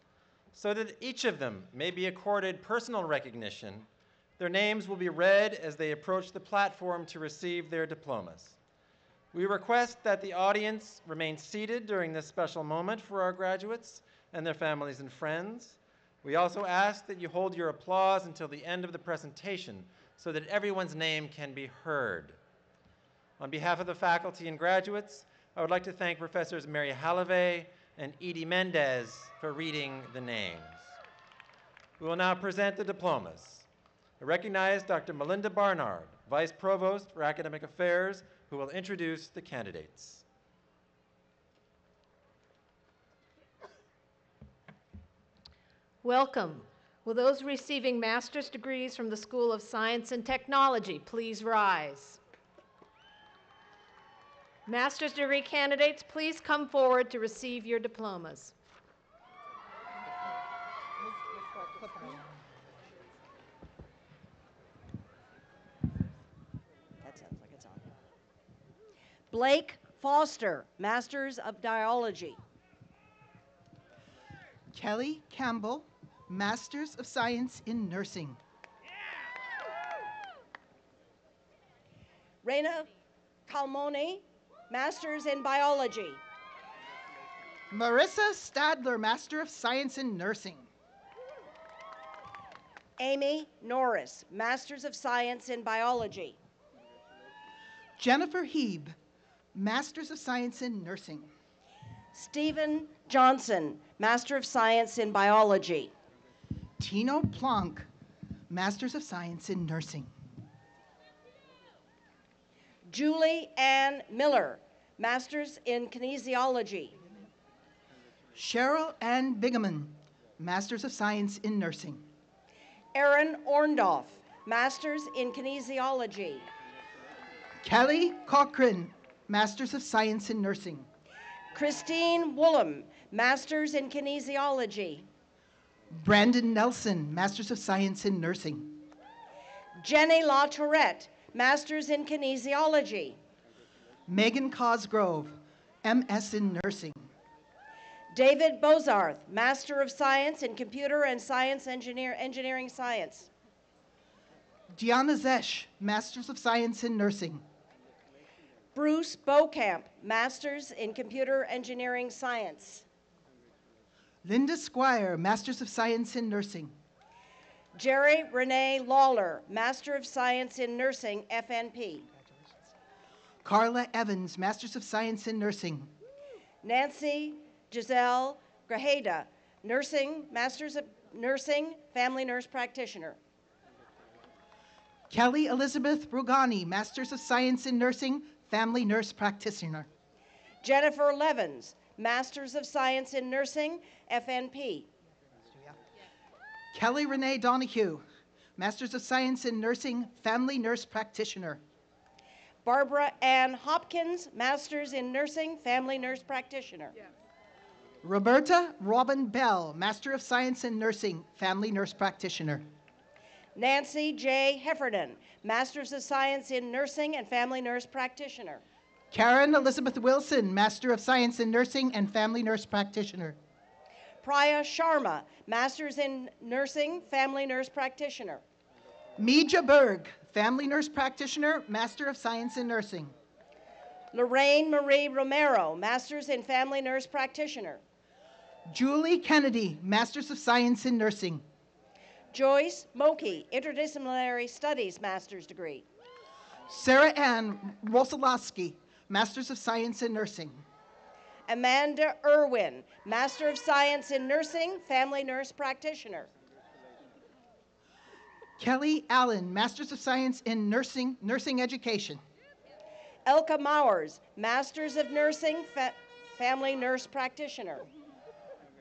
So that each of them may be accorded personal recognition, their names will be read as they approach the platform to receive their diplomas. We request that the audience remain seated during this special moment for our graduates and their families and friends. We also ask that you hold your applause until the end of the presentation so that everyone's name can be heard. On behalf of the faculty and graduates, I would like to thank Professors Mary Halavey and Edie Mendez for reading the names. We will now present the diplomas. I recognize Dr. Melinda Barnard, Vice Provost for Academic Affairs, who will introduce the candidates. Welcome. Will those receiving master's degrees from the School of Science and Technology please rise? Master's degree candidates, please come forward to receive your diplomas. That sounds like it's on. Blake Foster, Masters of Dialogy. Kelly Campbell, Masters of Science in Nursing. Reina Calmone, Masters in Biology. Marissa Stadler, Master of Science in Nursing. Amy Norris, Masters of Science in Biology. Jennifer Heeb, Masters of Science in Nursing. Stephen Johnson, Master of Science in Biology. Tino Plonk, Masters of Science in Nursing. Julie Ann Miller, Masters in Kinesiology. Cheryl Ann Bigeman, Masters of Science in Nursing. Erin Orndorff, Masters in Kinesiology. Kelly Cochran, Masters of Science in Nursing. Christine Woolham, Masters in Kinesiology. Brandon Nelson, Masters of Science in Nursing. Jenny La Tourette, Masters in Kinesiology. Megan Cosgrove, MS in Nursing. David Bozarth, Master of Science in Computer and Science Engineering Science. Diana Zesh, Masters of Science in Nursing. Bruce Beaucamp, Masters in Computer Engineering Science. Linda Squire, Masters of Science in Nursing. Jerry Renee Lawler, Master of Science in Nursing, FNP. Carla Evans, Masters of Science in Nursing. Nancy Giselle Grajeda, Nursing, Masters of Nursing, Family Nurse Practitioner. Kelly Elizabeth Brugani, Masters of Science in Nursing, Family Nurse Practitioner. Jennifer Levins, Masters of Science in Nursing, FNP. Kelly Renee Donahue, Masters of Science in Nursing, Family Nurse Practitioner. Barbara Ann Hopkins, Masters in Nursing, Family Nurse Practitioner. Roberta Robin Bell, Master of Science in Nursing, Family Nurse Practitioner. Nancy J. Heffernan, Masters of Science in Nursing and Family Nurse Practitioner. Karen Elizabeth Wilson, Master of Science in Nursing and Family Nurse Practitioner. Priya Sharma, Masters in Nursing, Family Nurse Practitioner. Mija Berg, Family Nurse Practitioner, Master of Science in Nursing. Lorraine Marie Romero, Masters in Family Nurse Practitioner. Julie Kennedy, Masters of Science in Nursing. Joyce Moki, Interdisciplinary Studies Master's degree. Sarah Ann Rosolowski, Masters of Science in Nursing. Amanda Irwin, Master of Science in Nursing, Family Nurse Practitioner. Kelly Allen, Masters of Science in Nursing, Nursing Education. Elka Mowers, Masters of Nursing, Family Nurse Practitioner.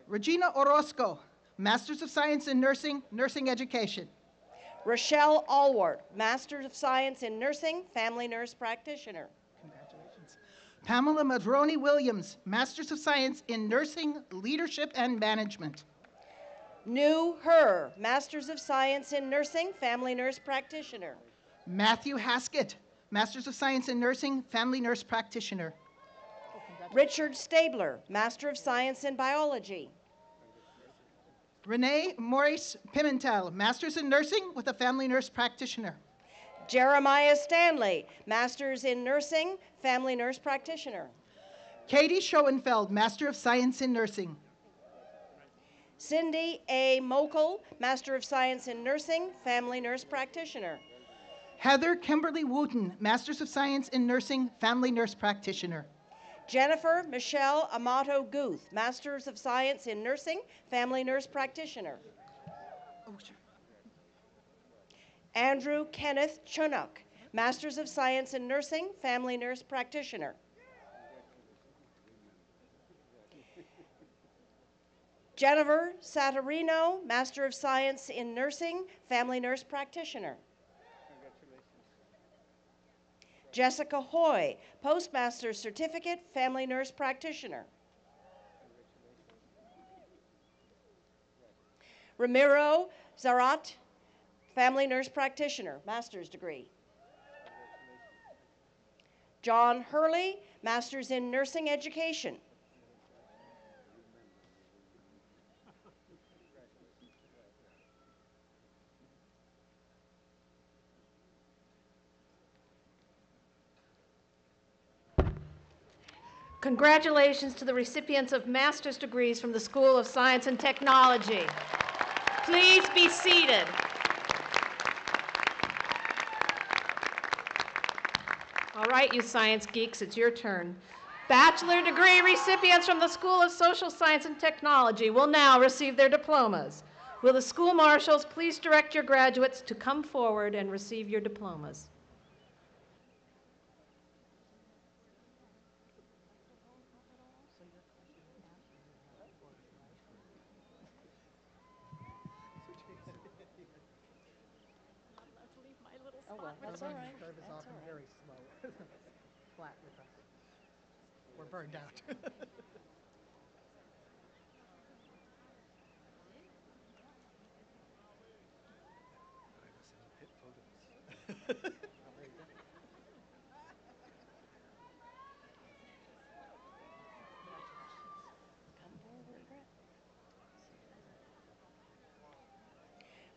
Regina Orozco, Masters of Science in Nursing, Nursing Education. Rochelle Allward, Master of Science in Nursing, Family Nurse Practitioner. Congratulations. Pamela Madroni Williams, Masters of Science in Nursing, Leadership and Management. New Her, Masters of Science in Nursing, Family Nurse Practitioner. Matthew Haskett, Masters of Science in Nursing, Family Nurse Practitioner. Richard Stabler, Master of Science in Biology. Renee Maurice Pimentel, Masters in Nursing with a Family Nurse Practitioner. Jeremiah Stanley, Masters in Nursing, Family Nurse Practitioner. Katie Schoenfeld, Master of Science in Nursing. Cindy A. Mokel, Master of Science in Nursing, Family Nurse Practitioner. Heather Kimberly Wooten, Masters of Science in Nursing, Family Nurse Practitioner. Jennifer Michelle Amato Guth, Masters of Science in Nursing, Family Nurse Practitioner. Andrew Kenneth Chunuk, Masters of Science in Nursing, Family Nurse Practitioner. Jennifer Saturino, Master of Science in Nursing, Family Nurse Practitioner. Jessica Hoy, Postmaster's Certificate, Family Nurse Practitioner. Ramiro Zarat, Family Nurse Practitioner, Master's degree. John Hurley, Master's in Nursing Education. Congratulations to the recipients of master's degrees from the School of Science and Technology. Please be seated. All right, you science geeks, it's your turn. Bachelor degree recipients from the School of Social Science and Technology will now receive their diplomas. Will the school marshals please direct your graduates to come forward and receive your diplomas? Oh, well, that's all right. Curve is often very slow. Flat with us. We're burned out.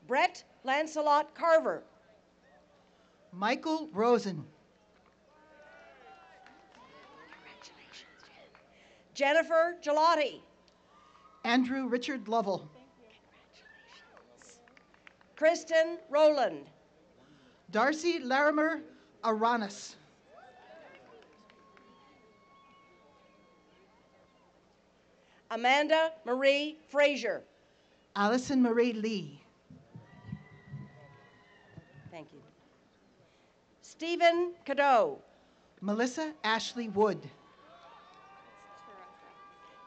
Brett Lancelot Carver. Michael Rosen. Jennifer Gelati. Andrew Richard Lovell. Kristen Rowland. Darcy Larimer Aranis. Amanda Marie Frazier. Allison Marie Lee. Thank you. Stephen Cadeau. Melissa Ashley Wood.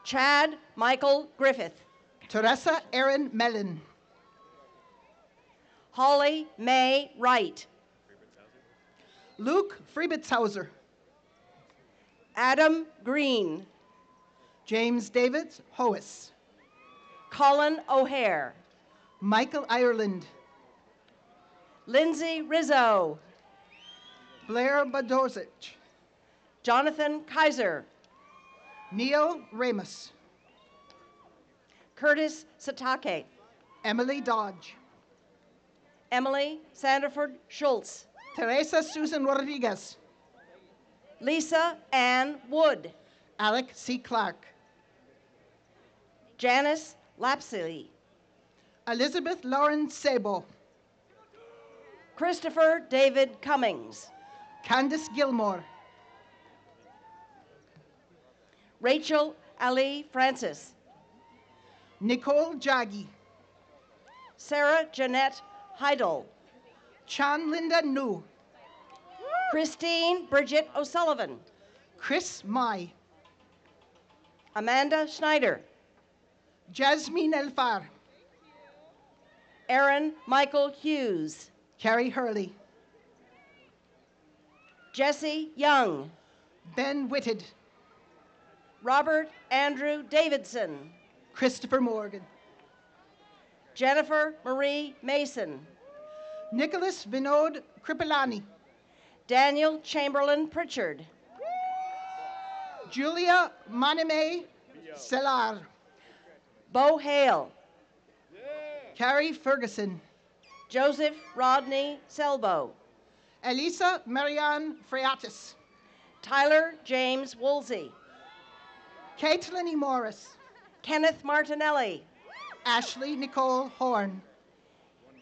Chad Michael Griffith. Teresa Erin Mellon. Holly Mae Wright. Luke Friebitzhauser. Adam Green. James Davids Hoas. Colin O'Hare. Michael Ireland. Lindsay Rizzo. Blair Badozich. Jonathan Kaiser. Neil Ramos. Curtis Satake. Emily Dodge. Emily Sanderford Schultz. Teresa Susan Rodriguez. Lisa Ann Wood. Alec C. Clark. Janice Lapsley. Elizabeth Lauren Sabo. Christopher David Cummings. Candace Gilmore. Rachel Ali Francis. Nicole Jaggi. Sarah Jeanette Heidel. Chan Linda Nu. Christine Bridget O'Sullivan. Chris Mai. Amanda Schneider. Jasmine Elfar. Aaron Michael Hughes. Carrie Hurley. Jesse Young. Ben Whitted. Robert Andrew Davidson. Christopher Morgan. Jennifer Marie Mason. Nicholas Vinod Kripalani. Daniel Chamberlain Pritchard. Julia Manime Selar. Bo Hale. Carrie Ferguson. Joseph Rodney Selbo. Elisa Marianne Freatis. Tyler James Woolsey. Caitlin E. Morris. Kenneth Martinelli. Ashley Nicole Horn.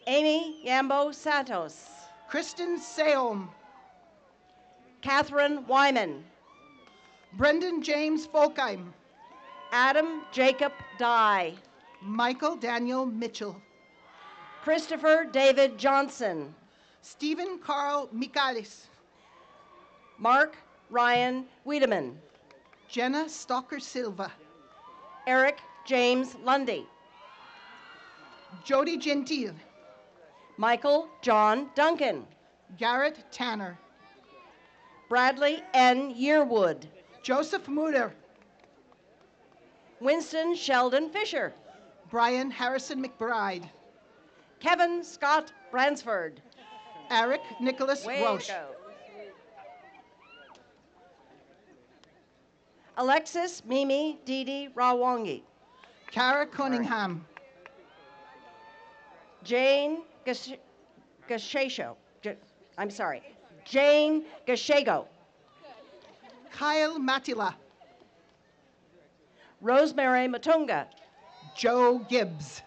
Amy Yambo Santos. Kristen Seom. Catherine Wyman. Brendan James Folkheim. Adam Jacob Dye. Michael Daniel Mitchell. Christopher David Johnson. Stephen Carl Michalis. Mark Ryan Wiedemann. Jenna Stalker Silva. Eric James Lundy. Jody Gentile. Michael John Duncan. Garrett Tanner. Bradley N. Yearwood. Joseph Muller. Winston Sheldon Fisher. Brian Harrison McBride. Kevin Scott Bransford. Eric Nicholas Way Roche. to go. Alexis Mimi Didi Rawangi. Kara Cunningham. Jane Gashego. Jane Gashego. Kyle Matila. Rosemary Matunga. Joe Gibbs.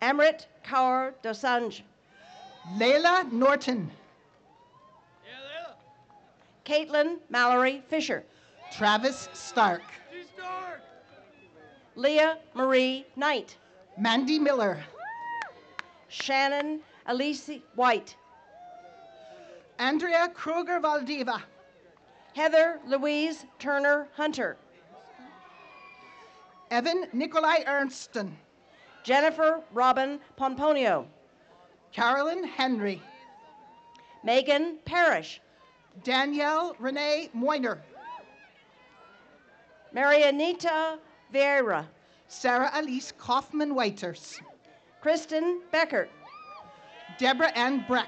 Amrit Kaur Dosanjh. Layla Norton. Caitlin Mallory Fisher. Travis Stark. Leah Marie Knight. Mandy Miller. Shannon Elise White. Andrea Kruger Valdiva. Heather Louise Turner Hunter. Evan Nikolai Ernston. Jennifer Robin Pomponio. Carolyn Henry. Megan Parrish. Danielle Renee Moiner. Marianita Vieira. Sarah Elise Kaufman Waiters. Kristen Becker. Deborah Ann Breck.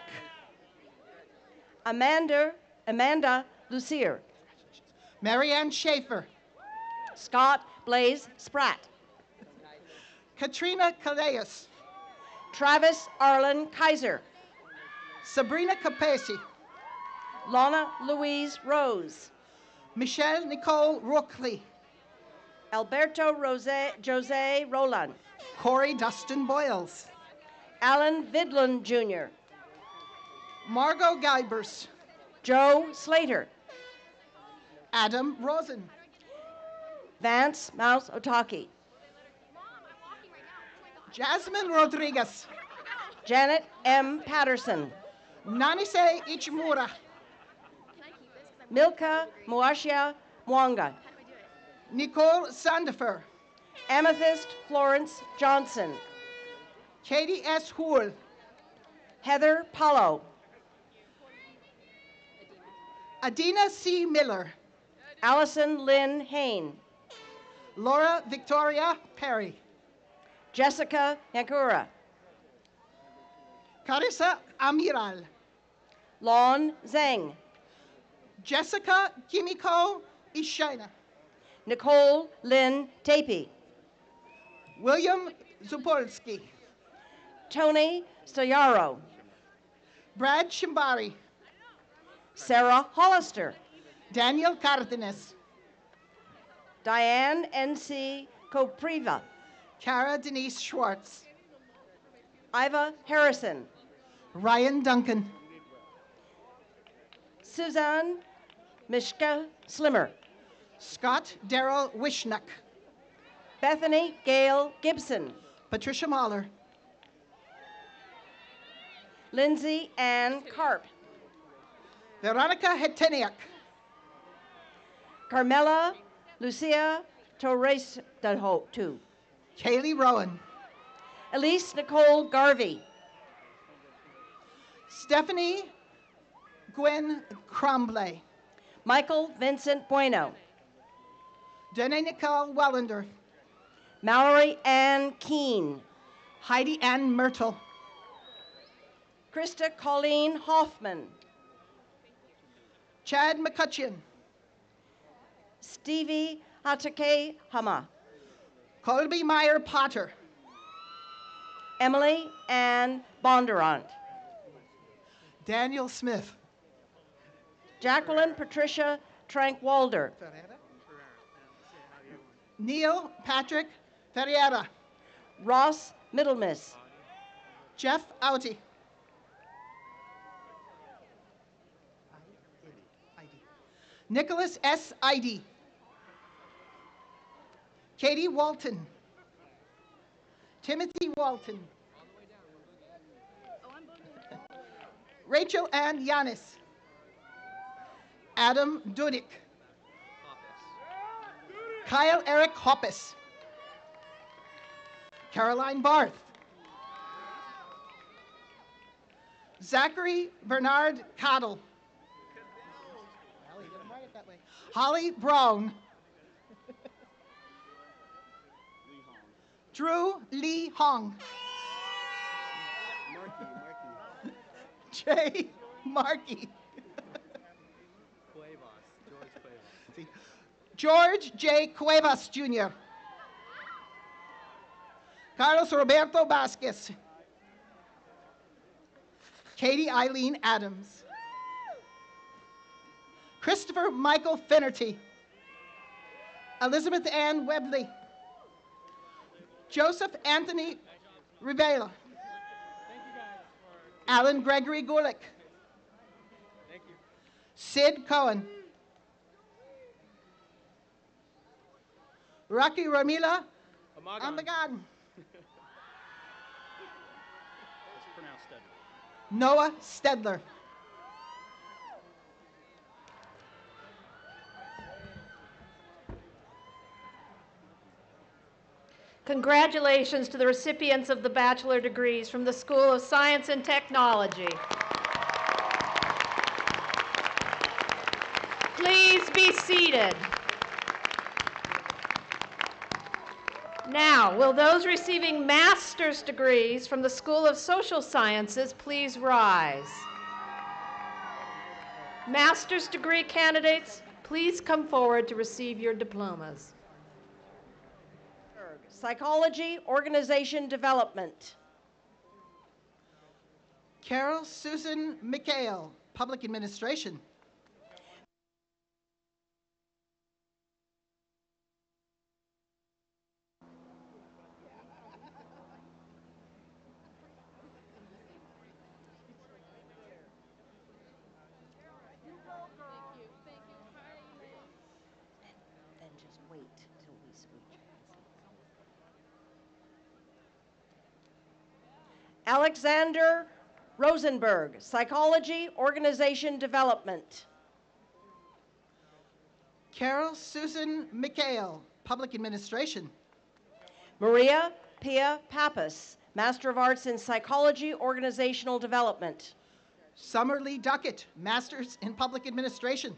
Amanda Lucier. Marianne Schaefer. Scott Blaze Spratt. Katrina Calais. Travis Arlen Kaiser. Sabrina Capesi. Lana Louise Rose. Michelle Nicole Rookley. Alberto Jose Roland. Corey Dustin Boyles. Alan Vidlin Jr. Margot Guybers. Joe Slater. Adam Rosen. Vance Mouse Otaki. Jasmine Rodriguez. Janet M. Patterson. Nanise Ichimura. Milka Muashia Mwanga. Nicole Sandifer. Amethyst Florence Johnson. Katie S. Houle. Heather Paulo. Adina C. Miller. Allison Lynn Hain. Laura Victoria Perry. Jessica Yankura. Carissa Amiral. Lon Zhang. Jessica Kimiko Ishaina. Nicole Lynn Tapey. William Zupolski. Tony Stoyaro. Brad Shimbari. Sarah Hollister. Daniel Cardenas. Diane N.C. Kopriva. Cara Denise Schwartz. Iva Harrison. Ryan Duncan. Suzanne Mishka Slimmer. Scott Darrell Wishnuck. Bethany Gail Gibson. Patricia Mahler. Lindsay Ann Karp. Veronica Heteniak. Carmela Lucia Torres Danho. Kaylee Rowan. Elise Nicole Garvey. Stephanie Gwen Crombley. Michael Vincent Bueno. Dene Nicole Wellender. Mallory Ann Keene. Heidi Ann Myrtle. Krista Colleen Hoffman. Chad McCutcheon. Stevie Hatake Hama. Colby Meyer Potter. Emily Ann Bondurant. Daniel Smith. Jacqueline Patricia Trankwalder. Neil Patrick Ferreira. Ross Middlemiss. Jeff Outy. Nicholas S. Idy. Katie Walton. Timothy Walton. Rachel Ann Yanis. Adam Dudik. Kyle Eric Hoppus. Caroline Barth. Zachary Bernard Cottle. Holly Brown. Drew Lee Hong. Jay Markey. George J. Cuevas, Jr. Carlos Roberto Vasquez. Katie Eileen Adams. Christopher Michael Finnerty. Elizabeth Ann Webley. Joseph Anthony Rivera. Alan Gregory Gulick. Sid Cohen. Rocky Ramila Amagan. Noah Stedler. Congratulations to the recipients of the bachelor degrees from the School of Science and Technology. Please be seated. Now, will those receiving master's degrees from the School of Social Sciences please rise? Master's degree candidates, please come forward to receive your diplomas. Psychology, Organization Development. Carol Susan McHale, Public Administration. Then just wait till we switch. Alexander Rosenberg, Psychology, Organization Development. Carol Susan McHale, Public Administration. Maria Pia Pappas, Master of Arts in Psychology, Organizational Development. Summer Lee Duckett, Masters in Public Administration.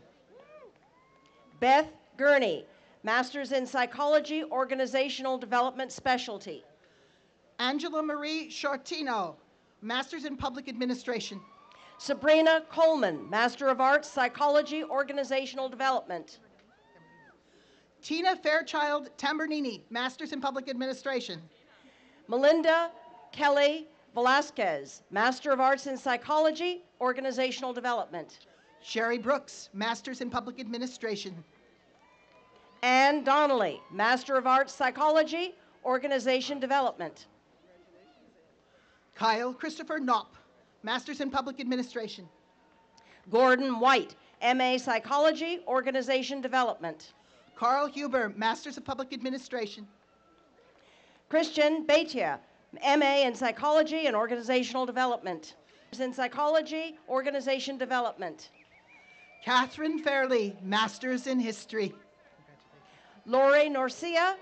Beth Gurney, Masters in Psychology, Organizational Development Specialty. Angela Marie Shortino, Masters in Public Administration. Sabrina Coleman, Master of Arts, Psychology, Organizational Development. Tina Fairchild Tambernini, Masters in Public Administration. Melinda Kelly Velasquez, Master of Arts in Psychology, Organizational Development. Sherry Brooks, Masters in Public Administration. Ann Donnelly, Master of Arts, Psychology, Organization Development. Kyle Christopher Knopp, Masters in Public Administration. Gordon White, MA Psychology, Organization Development. Carl Huber, Masters of Public Administration. Christian Beitia, MA in Psychology and Organizational Development. In Psychology, Organization Development. Catherine Fairley, Masters in History. Lori Norcia,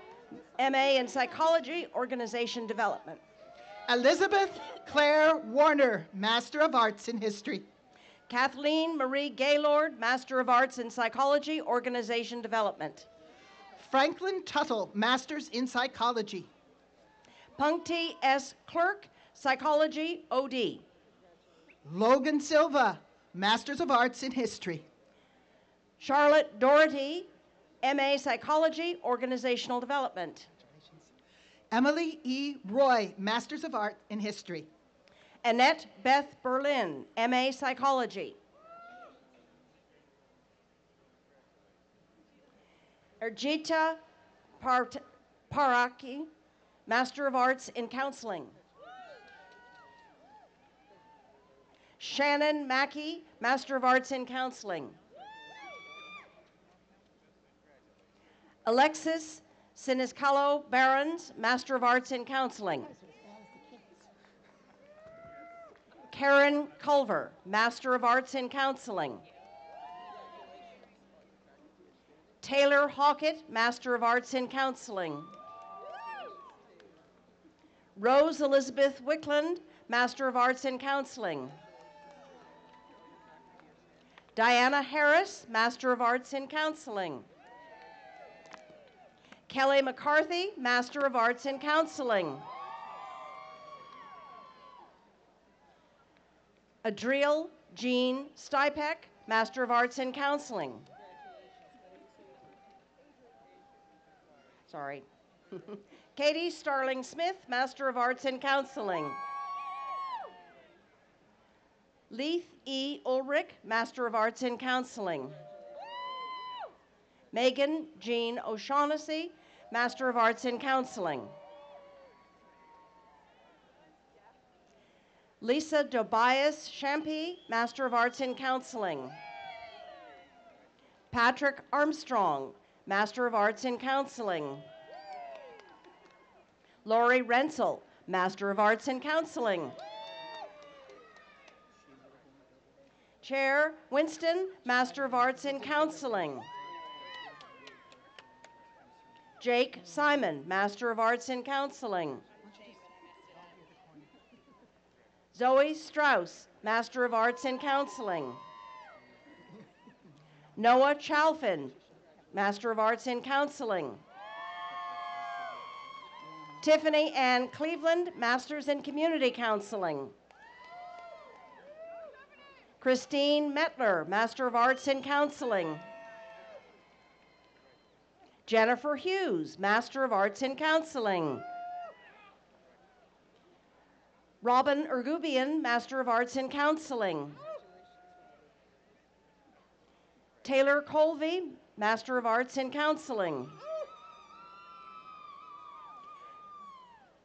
MA in Psychology, Organization Development. Elizabeth Claire Warner, Master of Arts in History. Kathleen Marie Gaylord, Master of Arts in Psychology, Organization Development. Franklin Tuttle, Masters in Psychology. Punkti S. Clerk, Psychology, OD. Logan Silva, Masters of Arts in History. Charlotte Doherty, MA Psychology, Organizational Development. Emily E. Roy, Masters of Art in History. Annette Beth Berlin, MA Psychology. Erjita Paraki, Master of Arts in Counseling. Shannon Mackey, Master of Arts in Counseling. Alexis Siniscalo Barons, Master of Arts in Counseling. Karen Culver, Master of Arts in Counseling. Taylor Hawkett, Master of Arts in Counseling. Rose Elizabeth Wickland, Master of Arts in Counseling. Diana Harris, Master of Arts in Counseling. Kelly McCarthy, Master of Arts in Counseling. Adriel Jean Stipek, Master of Arts in Counseling. Sorry. Katie Starling Smith, Master of Arts in Counseling. Leith E. Ulrich, Master of Arts in Counseling. Megan Jean O'Shaughnessy, Master of Arts in Counseling. Lisa Tobias Champy, Master of Arts in Counseling. Patrick Armstrong, Master of Arts in Counseling. Lori Rensel, Master of Arts in Counseling. Chair Winston, Master of Arts in Counseling. Jake Simon, Master of Arts in Counseling. Zoe Strauss, Master of Arts in Counseling. Noah Chalfin, Master of Arts in Counseling. Tiffany Ann Cleveland, Masters in Community Counseling. Christine Metler, Master of Arts in Counseling. Jennifer Hughes, Master of Arts in Counseling. Robin Ergubian, Master of Arts in Counseling. Taylor Colvey, Master of Arts in Counseling.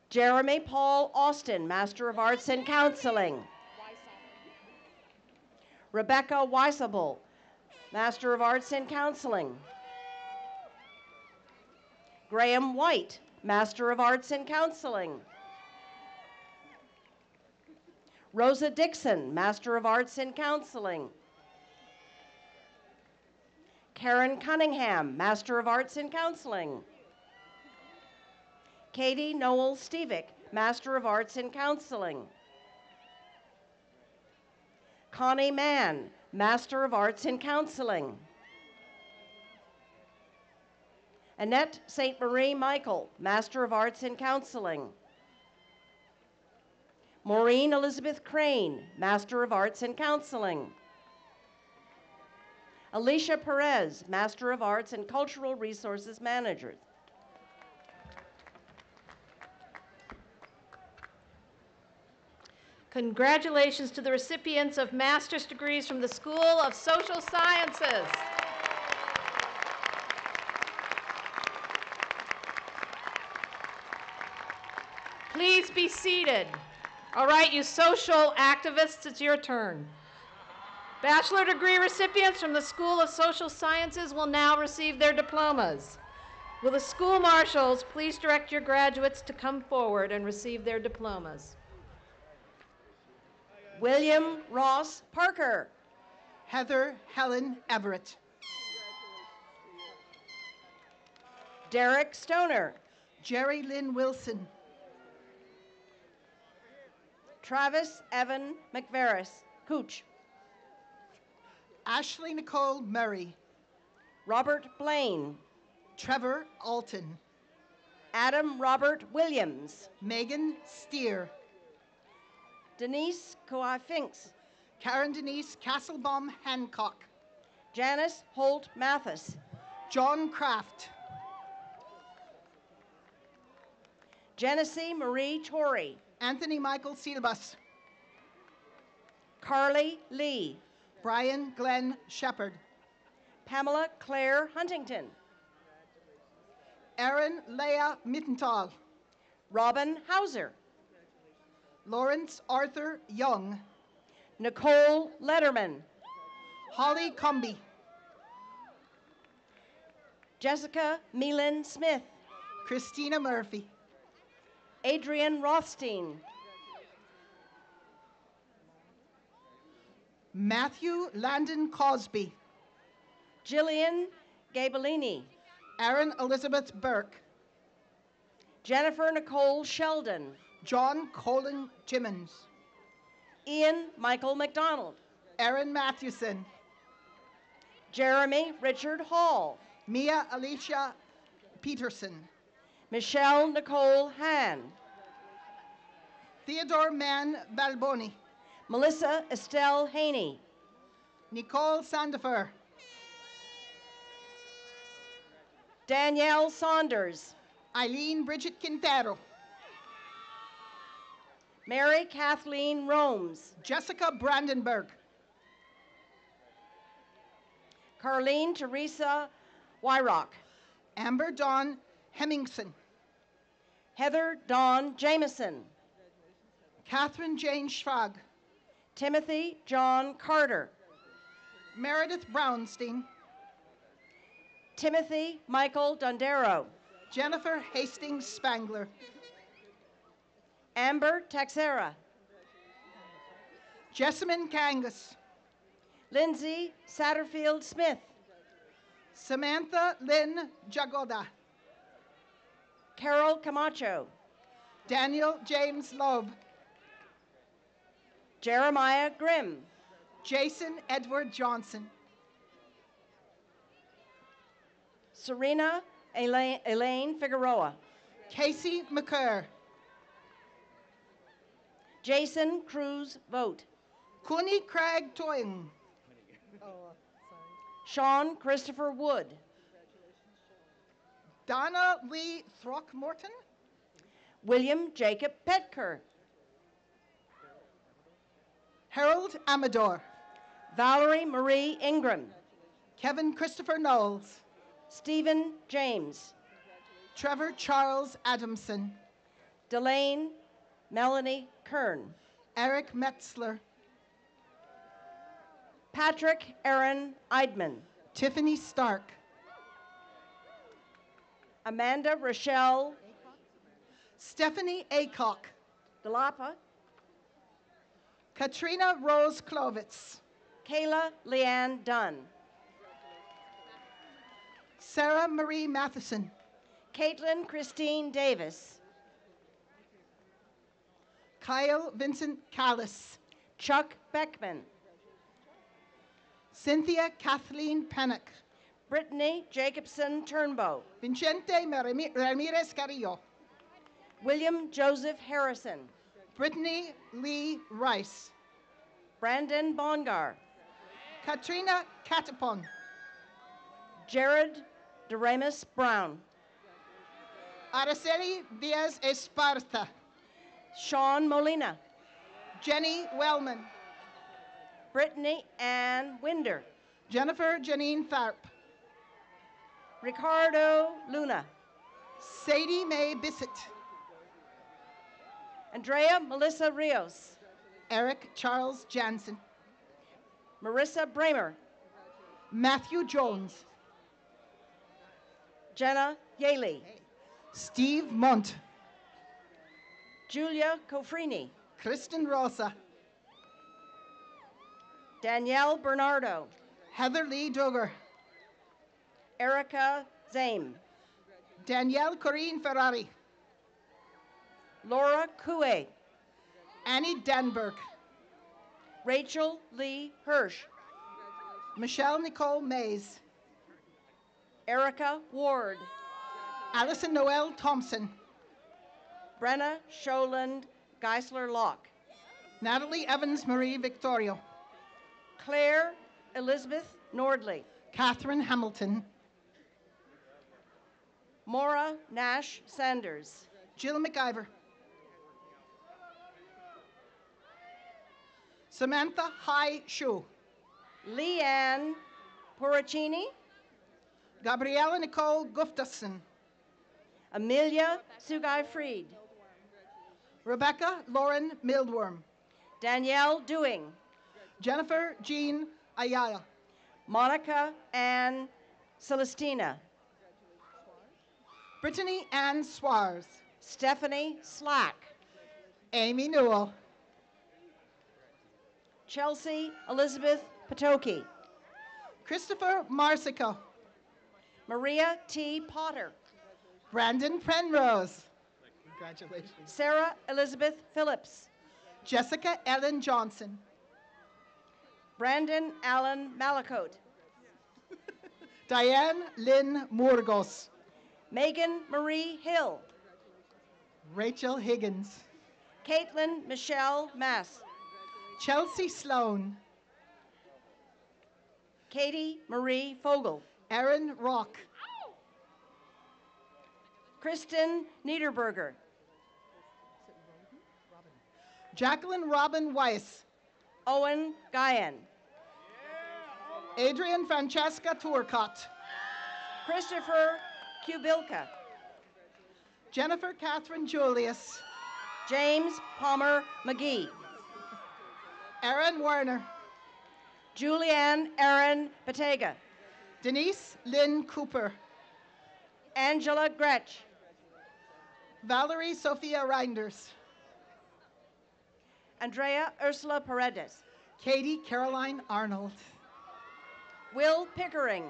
Jeremy Paul Austin, Master of Arts in Counseling. Rebecca Weisable, Master of Arts in Counseling. Graham White, Master of Arts in Counseling. Rosa Dixon, Master of Arts in Counseling. Karen Cunningham, Master of Arts in Counseling. Katie Noel Stevick, Master of Arts in Counseling. Connie Mann, Master of Arts in Counseling. Annette St. Marie Michael, Master of Arts in Counseling. Maureen Elizabeth Crane, Master of Arts in Counseling. Alicia Perez, Master of Arts and Cultural Resources Manager. Congratulations to the recipients of master's degrees from the School of Social Sciences. Please be seated. All right, you social activists, it's your turn. Bachelor degree recipients from the School of Social Sciences will now receive their diplomas. Will the school marshals please direct your graduates to come forward and receive their diplomas? William Ross Parker. Heather Helen Everett. Derek Stoner. Jerry Lynn Wilson. Travis Evan McVeris, Cooch. Ashley Nicole Murray. Robert Blaine. Trevor Alton. Adam Robert Williams. Megan Steer. Denise Kawhi Finks. Karen Denise Castlebaum Hancock. Janice Holt Mathis. John Kraft. Genesee Marie Torrey. Anthony Michael Seelbus. Carly Lee. Brian Glenn Shepard. Pamela Claire Huntington. Erin Leah Mittenthal. Robin Hauser. Lawrence Arthur Young. Nicole Letterman, Holly Cumby, Jessica Meelan Smith, Christina Murphy, Adrian Rothstein, Matthew Landon Cosby, Jillian Gabellini, Aaron Elizabeth Burke, Jennifer Nicole Sheldon, John Colin Timmons, Ian Michael McDonald, Aaron Mathewson, Jeremy Richard Hall, Mia Alicia Peterson, Michelle Nicole Han, Theodore Mann Balboni, Melissa Estelle Haney, Nicole Sandifer, Danielle Saunders, Eileen Bridget Quintero, Mary Kathleen Romes, Jessica Brandenburg, Carlene Teresa Wyrock, Amber Dawn Hemmingson, Heather Dawn Jameson, Catherine Jane Schrag, Timothy John Carter, Meredith Brownstein, Timothy Michael Dondero, Jennifer Hastings Spangler, Amber Texera, Jessamine Kangas, Lindsay Satterfield Smith, Samantha Lynn Jagoda, Carol Camacho, Daniel James Loeb, Jeremiah Grimm, Jason Edward Johnson, Serena Elaine Figueroa, Casey McCurr, Jason Cruz Vogt, Cooney Craig Toying, Sean Christopher Wood, Donna Lee Throckmorton, William Jacob Petker, Harold Amador, Valerie Marie Ingram, Kevin Christopher Knowles, Stephen James, Trevor Charles Adamson, Delane Melanie Kern, Eric Metzler, Patrick Aaron Eidman, Tiffany Stark, Amanda Rochelle Stephanie Acock, Delapa, Katrina Rose Klovitz, Kayla Leanne Dunn, Sarah Marie Matheson, Caitlin Christine Davis, Kyle Vincent Callis, Chuck Beckman, Cynthia Kathleen Pennock, Brittany Jacobson Turnbow, Vincente Ramirez Carrillo, William Joseph Harrison, Brittany Lee Rice, Brandon Bongar, Katrina Catapon, Jared Doremus Brown, Araceli Diaz Esparza, Sean Molina, Jenny Wellman, Brittany Ann Winder, Jennifer Janine Tharp, Ricardo Luna, Sadie Mae Bissett, Andrea Melissa Rios, Eric Charles Jansen, Marissa Bramer, Matthew Jones, Jenna Yaley, Steve Munt, Julia Cofrini, Kristen Rosa, Danielle Bernardo, Heather Lee Duggar, Erica Zame, Danielle Corrine Ferrari, Laura Coué, Annie Danberg, Rachel Lee Hirsch, Michelle Nicole Mays, Erica Ward, Allison Noel Thompson, Brenna Sholand Geisler Locke, Natalie Evans Marie Victorio, Claire Elizabeth Nordley, Catherine Hamilton, Maura Nash Sanders, Jill McIver, Samantha Hai Shu, Leanne Porricini, Gabriella Nicole Gustafson, Amelia Sugai Fried, Rebecca Lauren Mildworm, Danielle Dewing, Jennifer Jean Ayala. Monica Ann Celestina. Brittany Ann Swars. Stephanie Slack. Amy Newell. Chelsea Elizabeth Patoki. Christopher Marsico. Maria T. Potter. Brandon Penrose. Congratulations. Sarah Elizabeth Phillips. Jessica Ellen Johnson. Brandon Allen Malakote. Diane Lynn Murgos. Megan Marie Hill. Rachel Higgins. Caitlin Michelle Mass. Chelsea Sloan. Katie Marie Fogel. Erin Rock. Kristen Niederberger. Jacqueline Robin Weiss. Owen Guyan. Adrian Francesca Turcott. Christopher Kubilka. Jennifer Catherine Julius. James Palmer McGee. Aaron Werner. Julianne Aaron Patega. Denise Lynn Cooper. Angela Gretsch. Valerie Sophia Reinders. Andrea Ursula Paredes. Katie Caroline Arnold. Will Pickering.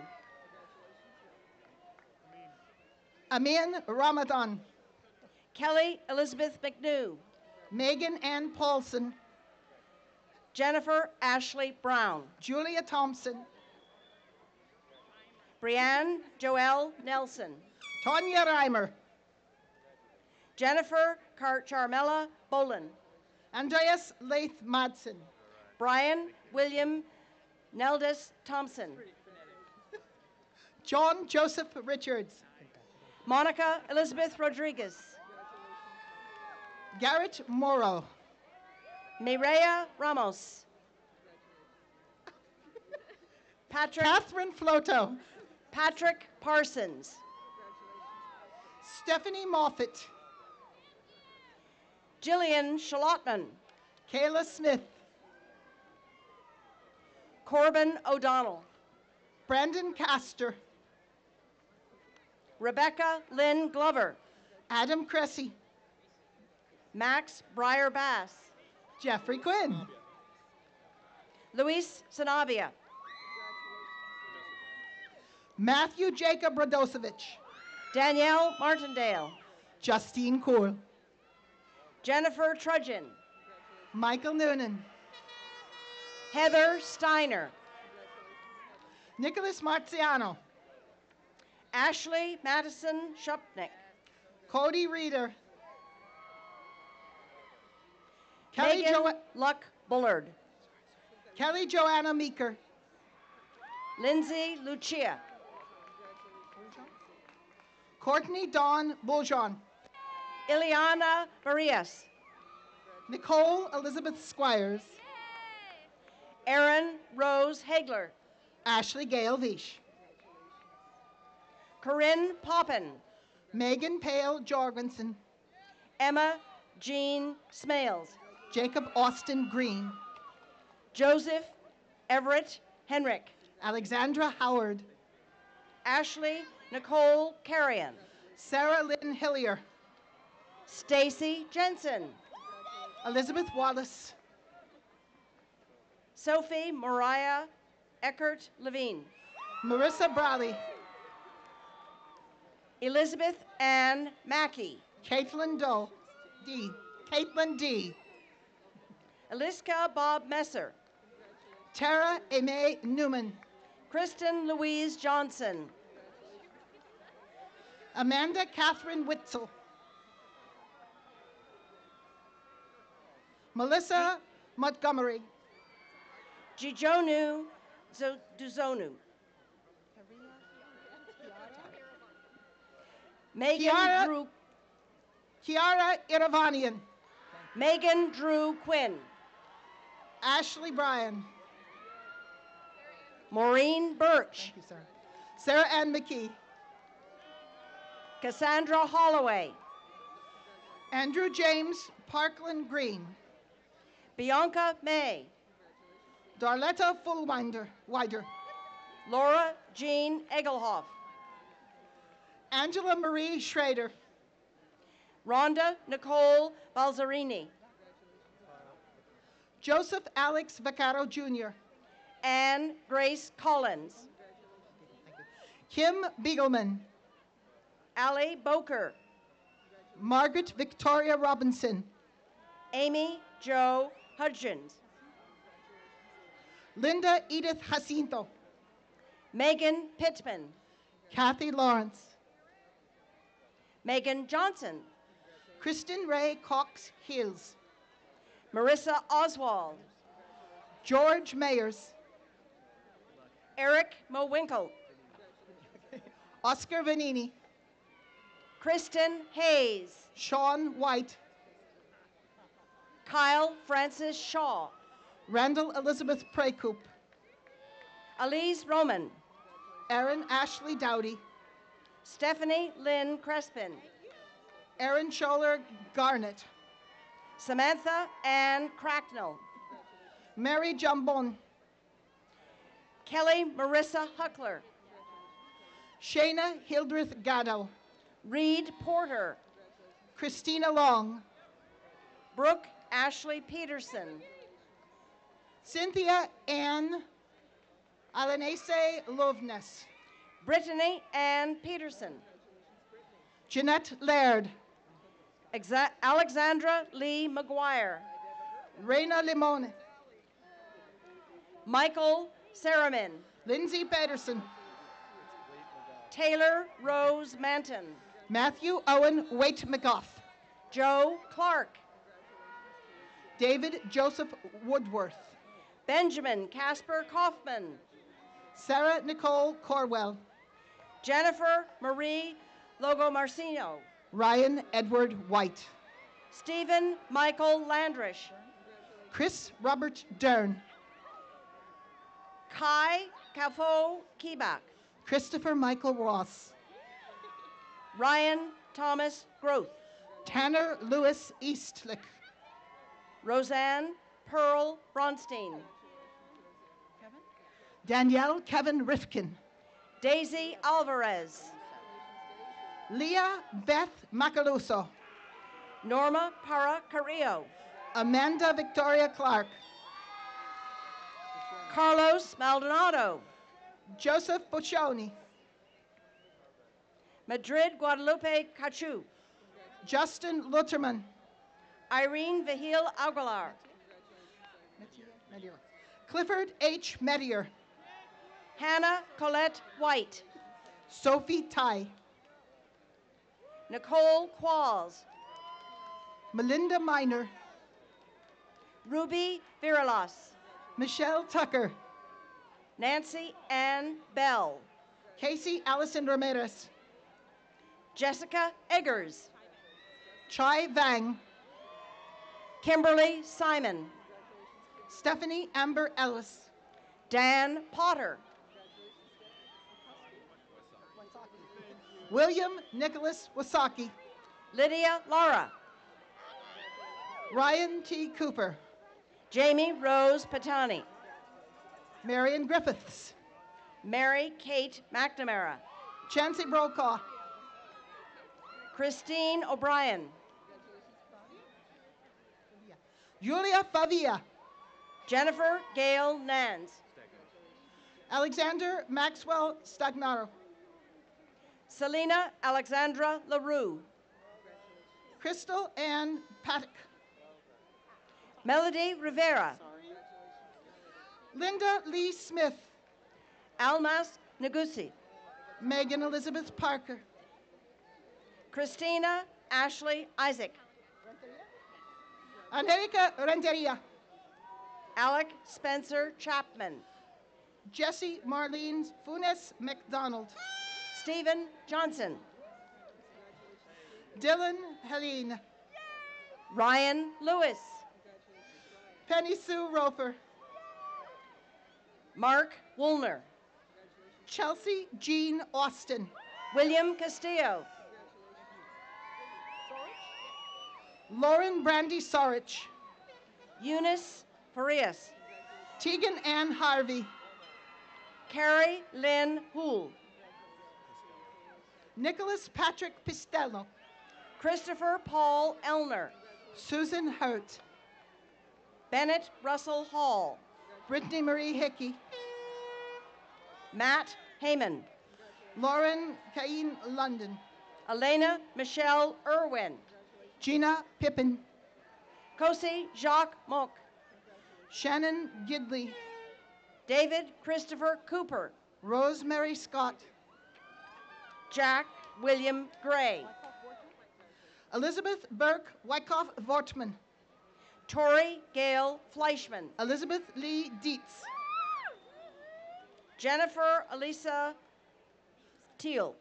Amin Ramadan. Kelly Elizabeth McNew. Megan Ann Paulson. Jennifer Ashley Brown. Julia Thompson. Brianne Joelle Nelson. Tonya Reimer. Jennifer Charmella Boland. Andreas Laith Madsen. Brian William Neldis Thompson. John Joseph Richards. Monica Elizabeth Rodriguez. Garrett Morrow. Mireya Ramos. Catherine Floto. Patrick Parsons. Stephanie Moffett. Jillian Shalotman. Kayla Smith. Corbin O'Donnell. Brandon Castor. Rebecca Lynn Glover. Adam Cressy. Max Breyer Bass. Jeffrey Quinn. Luis Sanabia. Matthew Jacob Radosevich. Danielle Martindale. Justine Cool. Jennifer Trudgeon. Michael Noonan. Heather Steiner. Nicholas Marziano. Ashley Madison Shupnick. Cody Reeder. Megan Luck Bullard. Kelly Joanna Meeker. Lindsay Lucia. Courtney Dawn Buljon. Ileana Marias. Nicole Elizabeth Squires. Erin Rose Hagler. Ashley Gale Vish. Corinne Poppin. Megan Pale Jorgensen. Emma Jean Smales. Jacob Austin Green. Joseph Everett Henrick. Alexandra Howard. Ashley Nicole Carrion. Sarah Lynn Hillier. Stacy Jensen. Elizabeth Wallace. Sophie Mariah Eckert Levine. Marissa Bradley. Elizabeth Ann Mackey. Caitlin D. Caitlin D. Eliska Bob Messer. Tara Aimee Newman. Kristen Louise Johnson. Amanda Catherine Witzel. Melissa Montgomery. Jijonu Duzonu. Megan Drew. Kiara Iravanian. Megan Drew Quinn. Ashley Bryan. Maureen Birch. Thank you, sir. Sarah Ann McKee. Cassandra Holloway. Andrew James Parkland Green. Bianca May. Darletta Fullwinder, Wider. Laura Jean Egelhoff. Angela Marie Schrader. Rhonda Nicole Balzarini. Joseph Alex Vaccaro Jr. Anne Grace Collins. Kim Beagleman. Allie Boker. Margaret Victoria Robinson. Amy Jo Hudgens. Linda Edith Jacinto. Megan Pittman. Kathy Lawrence. Megan Johnson. Kristen Ray Cox Hills. Marissa Oswald. George Mayers. Eric Mowinkle. Oscar Vanini. Kristen Hayes. Sean White. Kyle Francis Shaw. Randall Elizabeth Precoup. Elise Roman. Erin Ashley Dowdy. Stephanie Lynn Crespin. Erin Scholler Garnett. Samantha Ann Cracknell. Mary Jambon. Kelly Marissa Huckler. Shayna Hildreth Gatto. Reed Porter. Christina Long. Brooke Ashley Peterson. Cynthia Ann Alanese Lovness. Brittany Ann Peterson. Jeanette Laird. Alexandra Lee McGuire. Raina Limone. Michael Saramin. Lindsay Pedersen. Taylor Rose Manton. Matthew Owen Waite McGough. Joe Clark. David Joseph Woodworth. Benjamin Casper Kaufman. Sarah Nicole Corwell. Jennifer Marie Logomarcino. Ryan Edward White. Stephen Michael Landrish. Chris Robert Dern. Kai Kafo Kebak. Christopher Michael Ross. Ryan Thomas Groth. Tanner Lewis Eastlick. Roseanne Pearl Bronstein. Danielle Kevin Rifkin. Daisy Alvarez. Leah Beth Macaluso. Norma Para Carrillo. Amanda Victoria Clark. Carlos Maldonado. Joseph Boccioni. Madrid Guadalupe Cachu. Justin Lutterman. Irene Vihil Aguilar. Clifford H. Medier. Hannah Colette White. Sophie Tai. Nicole Qualls. Melinda Miner. Ruby Virilas. Michelle Tucker. Nancy Ann Bell. Casey Allison Ramirez. Jessica Eggers. Chai Vang. Kimberly Simon. Stephanie Amber Ellis. Dan Potter. William Nicholas Wasaki. Lydia Lara. Ryan T. Cooper. Jamie Rose Patani. Marion Griffiths. Mary Kate McNamara. Chancey Brokaw. Christine O'Brien. Julia Favia. Jennifer Gail Nans. Alexander Maxwell Stagnaro. Selena Alexandra LaRue. Crystal Ann Paddock. Melody Rivera. Linda Lee Smith. Almas Nagusi. Megan Elizabeth Parker. Christina Ashley Isaac. Angelica Renteria. Alec Spencer Chapman. Jesse Marlene Funes McDonald. Stephen Johnson. Dylan Helene. Ryan Lewis. Penny Sue Roper. Mark Woolner. Chelsea Jean Austin. William Castillo. Lauren Brandy Sorich. Eunice Farias. Tegan Ann Harvey. Carrie Lynn Houle. Nicholas Patrick Pistello. Christopher Paul Elner. Susan Hurt. Bennett Russell Hall. Brittany Marie Hickey. Matt Heyman. Lauren Cain London. Elena Michelle Irwin. Gina Pippin. Kosi Jacques Mock. Shannon Gidley. David Christopher Cooper. Rosemary Scott. Jack William Gray. Elizabeth Burke Wyckoff Vortman. Tori Gail Fleischman. Elizabeth Lee Dietz. Jennifer Elisa Teal.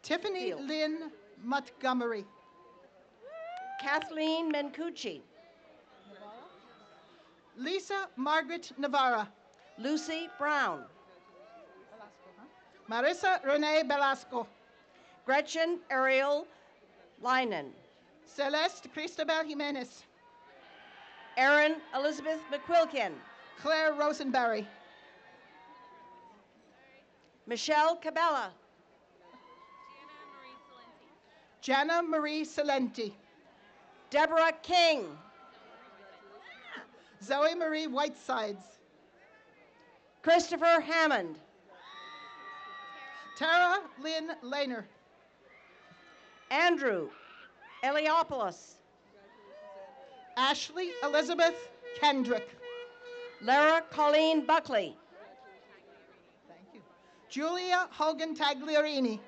Tiffany Teal. Lynn Montgomery. Kathleen Mencucci. Lisa Margaret Navarra. Lucy Brown. Marissa Renee Velasco. Gretchen Ariel Leinen. Celeste Cristabel Jimenez. Erin Elizabeth McQuilkin. Claire Rosenberry. Michelle Cabela. Jana Marie Salenti. Deborah King. Zoe Marie Whitesides. Christopher Hammond. Tara Lynn Lehner. Andrew Eliopoulos. Ashley Elizabeth Kendrick. Lara Colleen Buckley. Thank you. Julia Hogan Tagliarini.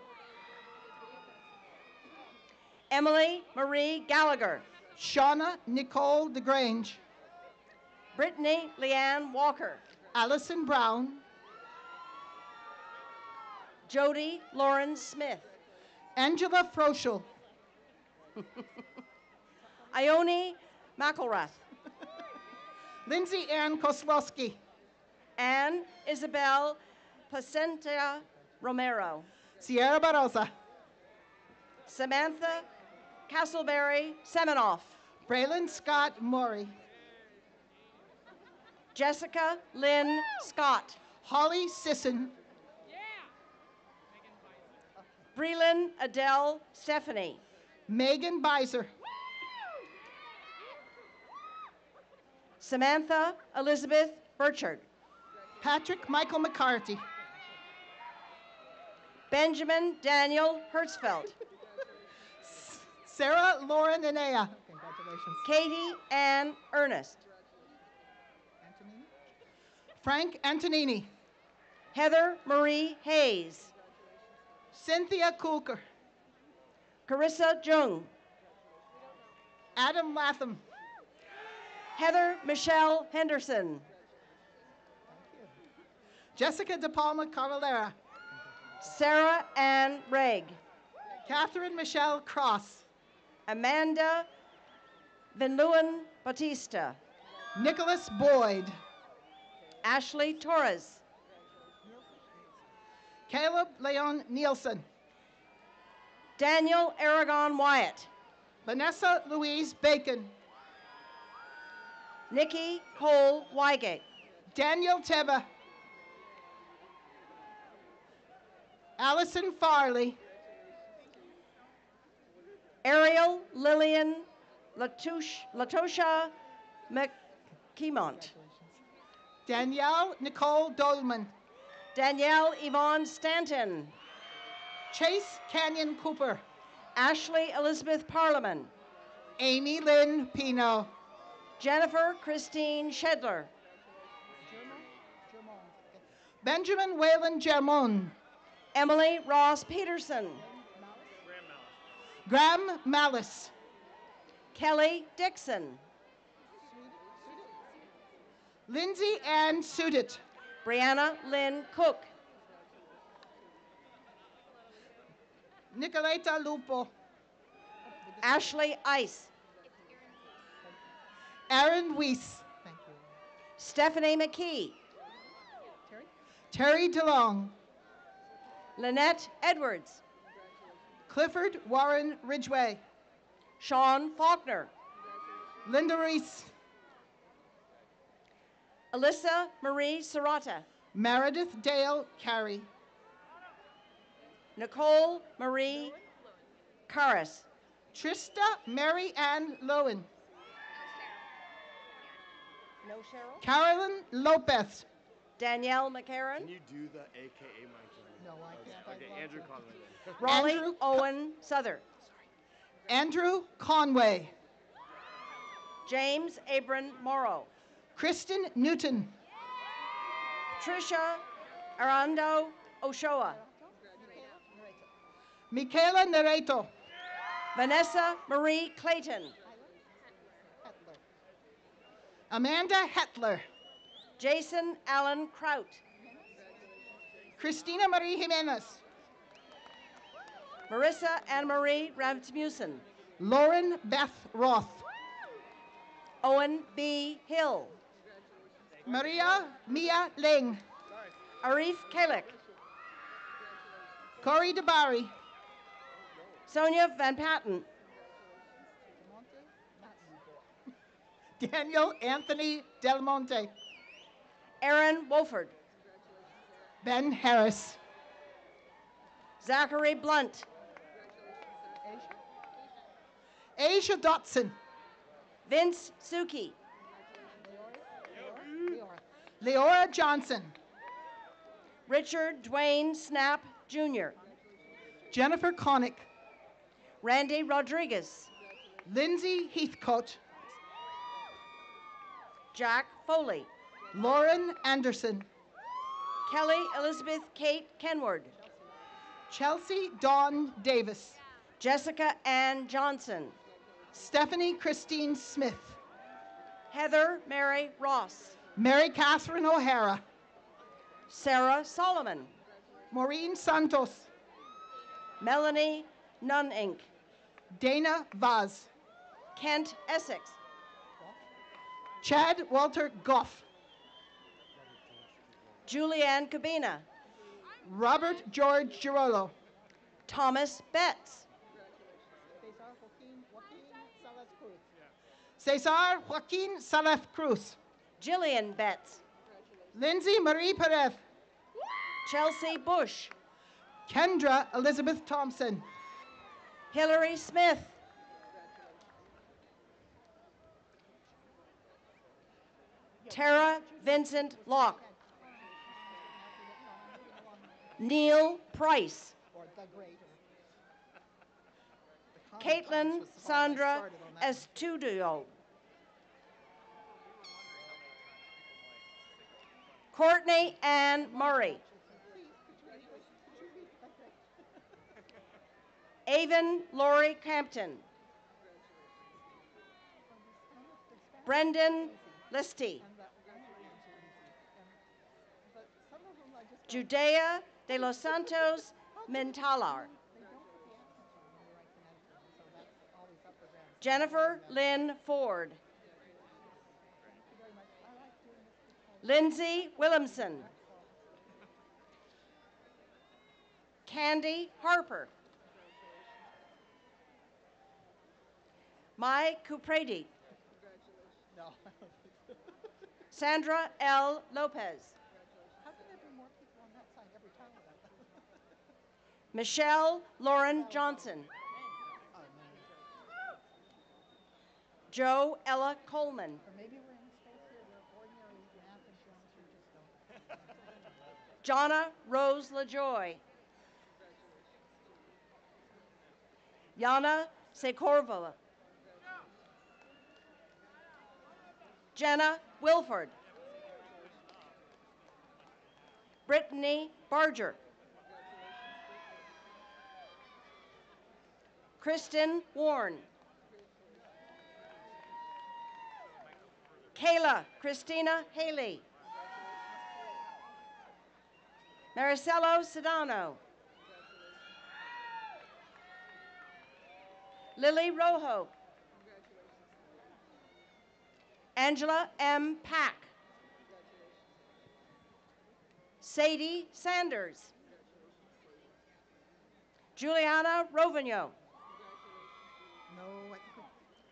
Emily Marie Gallagher. Shauna Nicole DeGrange. Brittany Leanne Walker. Allison Brown. Jody Lauren Smith. Angela Froschel. Ione McElrath. Lindsay Ann Koslowski. Anne Isabel Placenta Romero. Sierra Barosa. Samantha Castleberry Seminoff. Braylon Scott Maury. Jessica Lynn Scott. Holly Sisson. Breland Adele Stephanie. Megan Beiser. Samantha Elizabeth Burchard. Patrick Michael McCarthy. Benjamin Daniel Hertzfeld. Sarah Lauren Enea. Congratulations. Katie Ann Ernest. Frank Antonini. Heather Marie Hayes. Cynthia Coulker. Carissa Jung. Adam Latham. Heather Michelle Henderson. Jessica De Palma Cavalera. Sarah Ann Regg. Catherine Michelle Cross. Amanda Van Leeuwen Batista. Nicholas Boyd. Ashley Torres. Caleb Leon Nielsen. Daniel Aragon Wyatt. Vanessa Louise Bacon. Nikki Cole Wygate. Daniel Teba. Allison Farley. Ariel Lillian Latosha McKeemont. Danielle Nicole Dolman. Danielle Yvonne Stanton. Chase Canyon Cooper. Ashley Elizabeth Parliament. Amy Lynn Pino. Jennifer Christine Shedler. Benjamin Whalen Germon. Emily Ross Peterson. Graham Malice. Kelly Dixon. Lindsay Ann Sudit. Brianna Lynn Cook. Nicoleta Lupo. Ashley Ice. Aaron Weiss. Thank you. Stephanie McKee. Terry DeLong. Lynette Edwards. Clifford Warren Ridgway. Sean Faulkner. Linda Reese. Alyssa Marie Serrata. Meredith Dale Carey. Nicole Marie Carras. Trista Mary Ann Lowen. No Cheryl. Carolyn Lopez. Danielle McCarran. Can you do the AKA Mike? No, I can't. Okay, Andrew Conway then. Raleigh Andrew Owen Souther. Andrew Conway. James Abram Morrow. Kristen Newton. Patricia Arando Oshoa. Michaela Nereto. Vanessa Marie Clayton. Amanda Hetler. Jason Allen Kraut. Christina Marie Jimenez. Marissa Anne Marie Rasmussen. Lauren Beth Roth. Owen B. Hill. Maria Mia Ling. Arif Kalik. Corey DeBari. Sonia Van Patten. Daniel Anthony Del Monte. Aaron Wolford. Ben Harris. Zachary Blunt. Asia Dotson. Vince Suki. Leora Johnson. Richard Dwayne Snap Jr. Jennifer Connick. Randy Rodriguez. Lindsay Heathcote. Jack Foley. Lauren Anderson. Kelly Elizabeth Kate Kenward. Chelsea Dawn Davis. Jessica Ann Johnson. Stephanie Christine Smith. Heather Mary Ross. Mary Catherine O'Hara. Sarah Solomon. Maureen Santos. Melanie Nunn Inc. Dana Vaz. Kent Essex. Chad Walter Goff. Julianne Cabina. Robert George Girolo. Thomas Betts. Cesar Joaquin Salef Cruz. Jillian Betts. Lindsay Marie Perez. Chelsea Bush. Kendra Elizabeth Thompson. Hillary Smith. Tara Vincent Locke. Neil Price. Caitlin Sandra Estudio. Courtney Ann Murray. Avon Lori Campton. Brendan Listy. Judea de los Santos Mentalar. Jennifer Lynn Ford. Lindsay Williamson. Candy Harper. Mai Cupredi. Sandra L. Lopez. Michelle Lauren Johnson. Joe Ella Coleman. Jonna Rose LaJoy. Yana Sekorvala. Jenna Wilford. Brittany Barger. Kristen Warren. Kayla Christina Haley. Maricelo Sedano. Lily Rojo. Angela M. Pack. Sadie Sanders. Juliana Rovigno.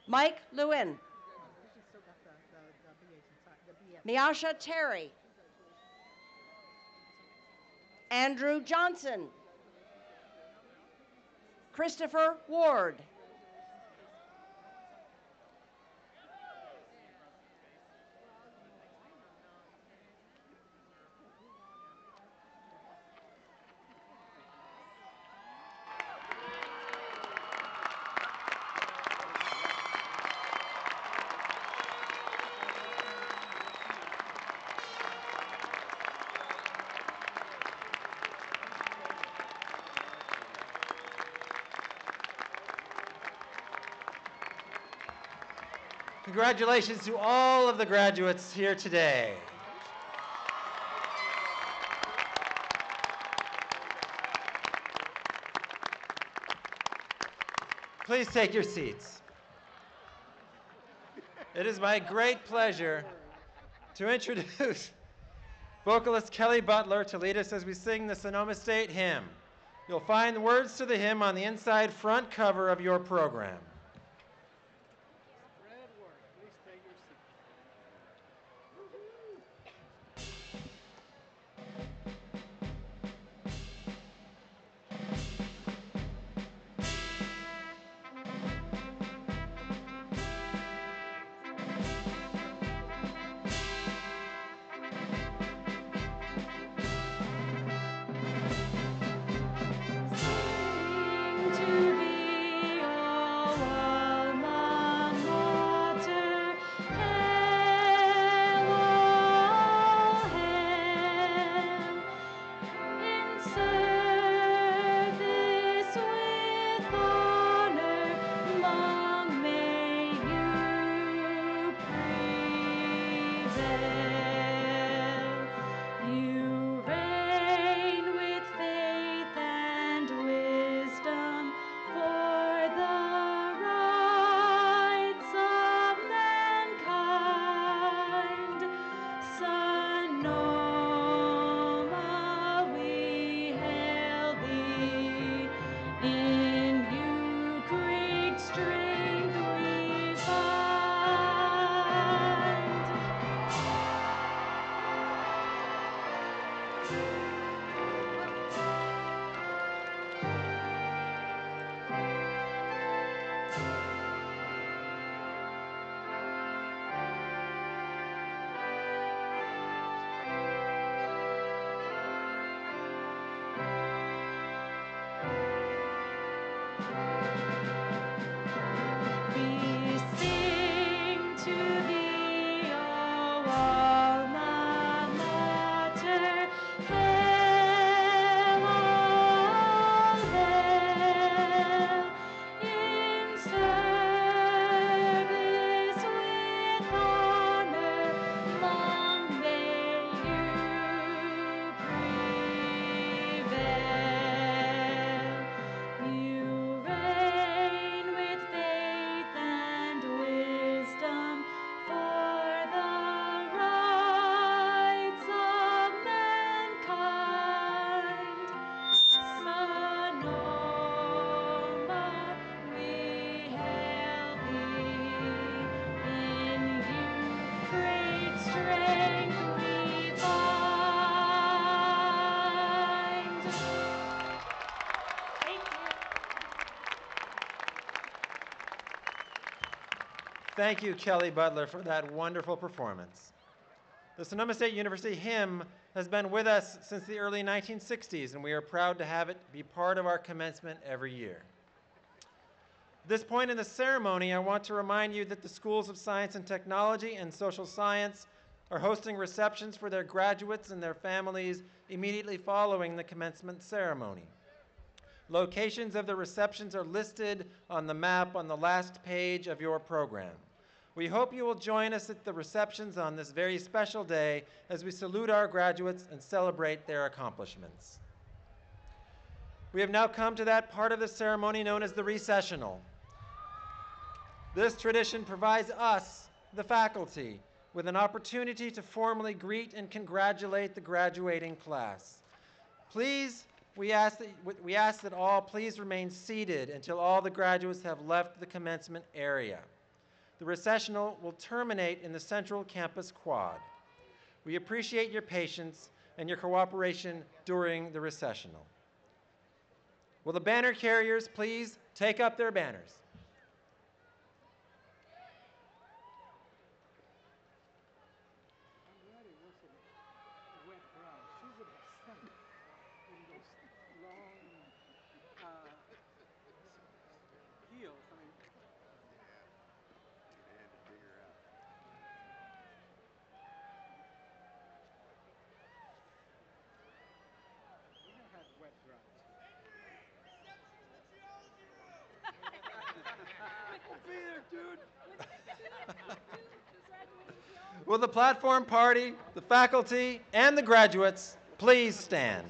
Mike Lewin. Miasha Terry, Andrew Johnson, Christopher Ward, Congratulations to all of the graduates here today. Please take your seats. It is my great pleasure to introduce vocalist Kelly Butler to lead us as we sing the Sonoma State Hymn. You'll find the words to the hymn on the inside front cover of your program. To thee, O alma mater, hail, all hail. In service with honor, long may you prevail. You reign with faith and wisdom for the rights of mankind. Sonoma, we hail thee. In you great strength we find. We sing to thee, O alma mater, hail, all hail. In service with honor, long may you prevail. You reign with faith and wisdom for the rights of mankind. Sonoma, we hail thee. In you great strength we find. Thank you. Thank you, Kelly Butler, for that wonderful performance. The Sonoma State University hymn has been with us since the early 1960s, and we are proud to have it be part of our commencement every year. At this point in the ceremony, I want to remind you that the Schools of Science and Technology and Social Science are hosting receptions for their graduates and their families immediately following the commencement ceremony. Locations of the receptions are listed on the map on the last page of your program. We hope you will join us at the receptions on this very special day as we salute our graduates and celebrate their accomplishments. We have now come to that part of the ceremony known as the recessional. This tradition provides us, the faculty, with an opportunity to formally greet and congratulate the graduating class. Please, we ask that all please remain seated until all the graduates have left the commencement area. The recessional will terminate in the central campus quad. We appreciate your patience and your cooperation during the recessional. Will the banner carriers please take up their banners? Will the platform party, the faculty, and the graduates please stand?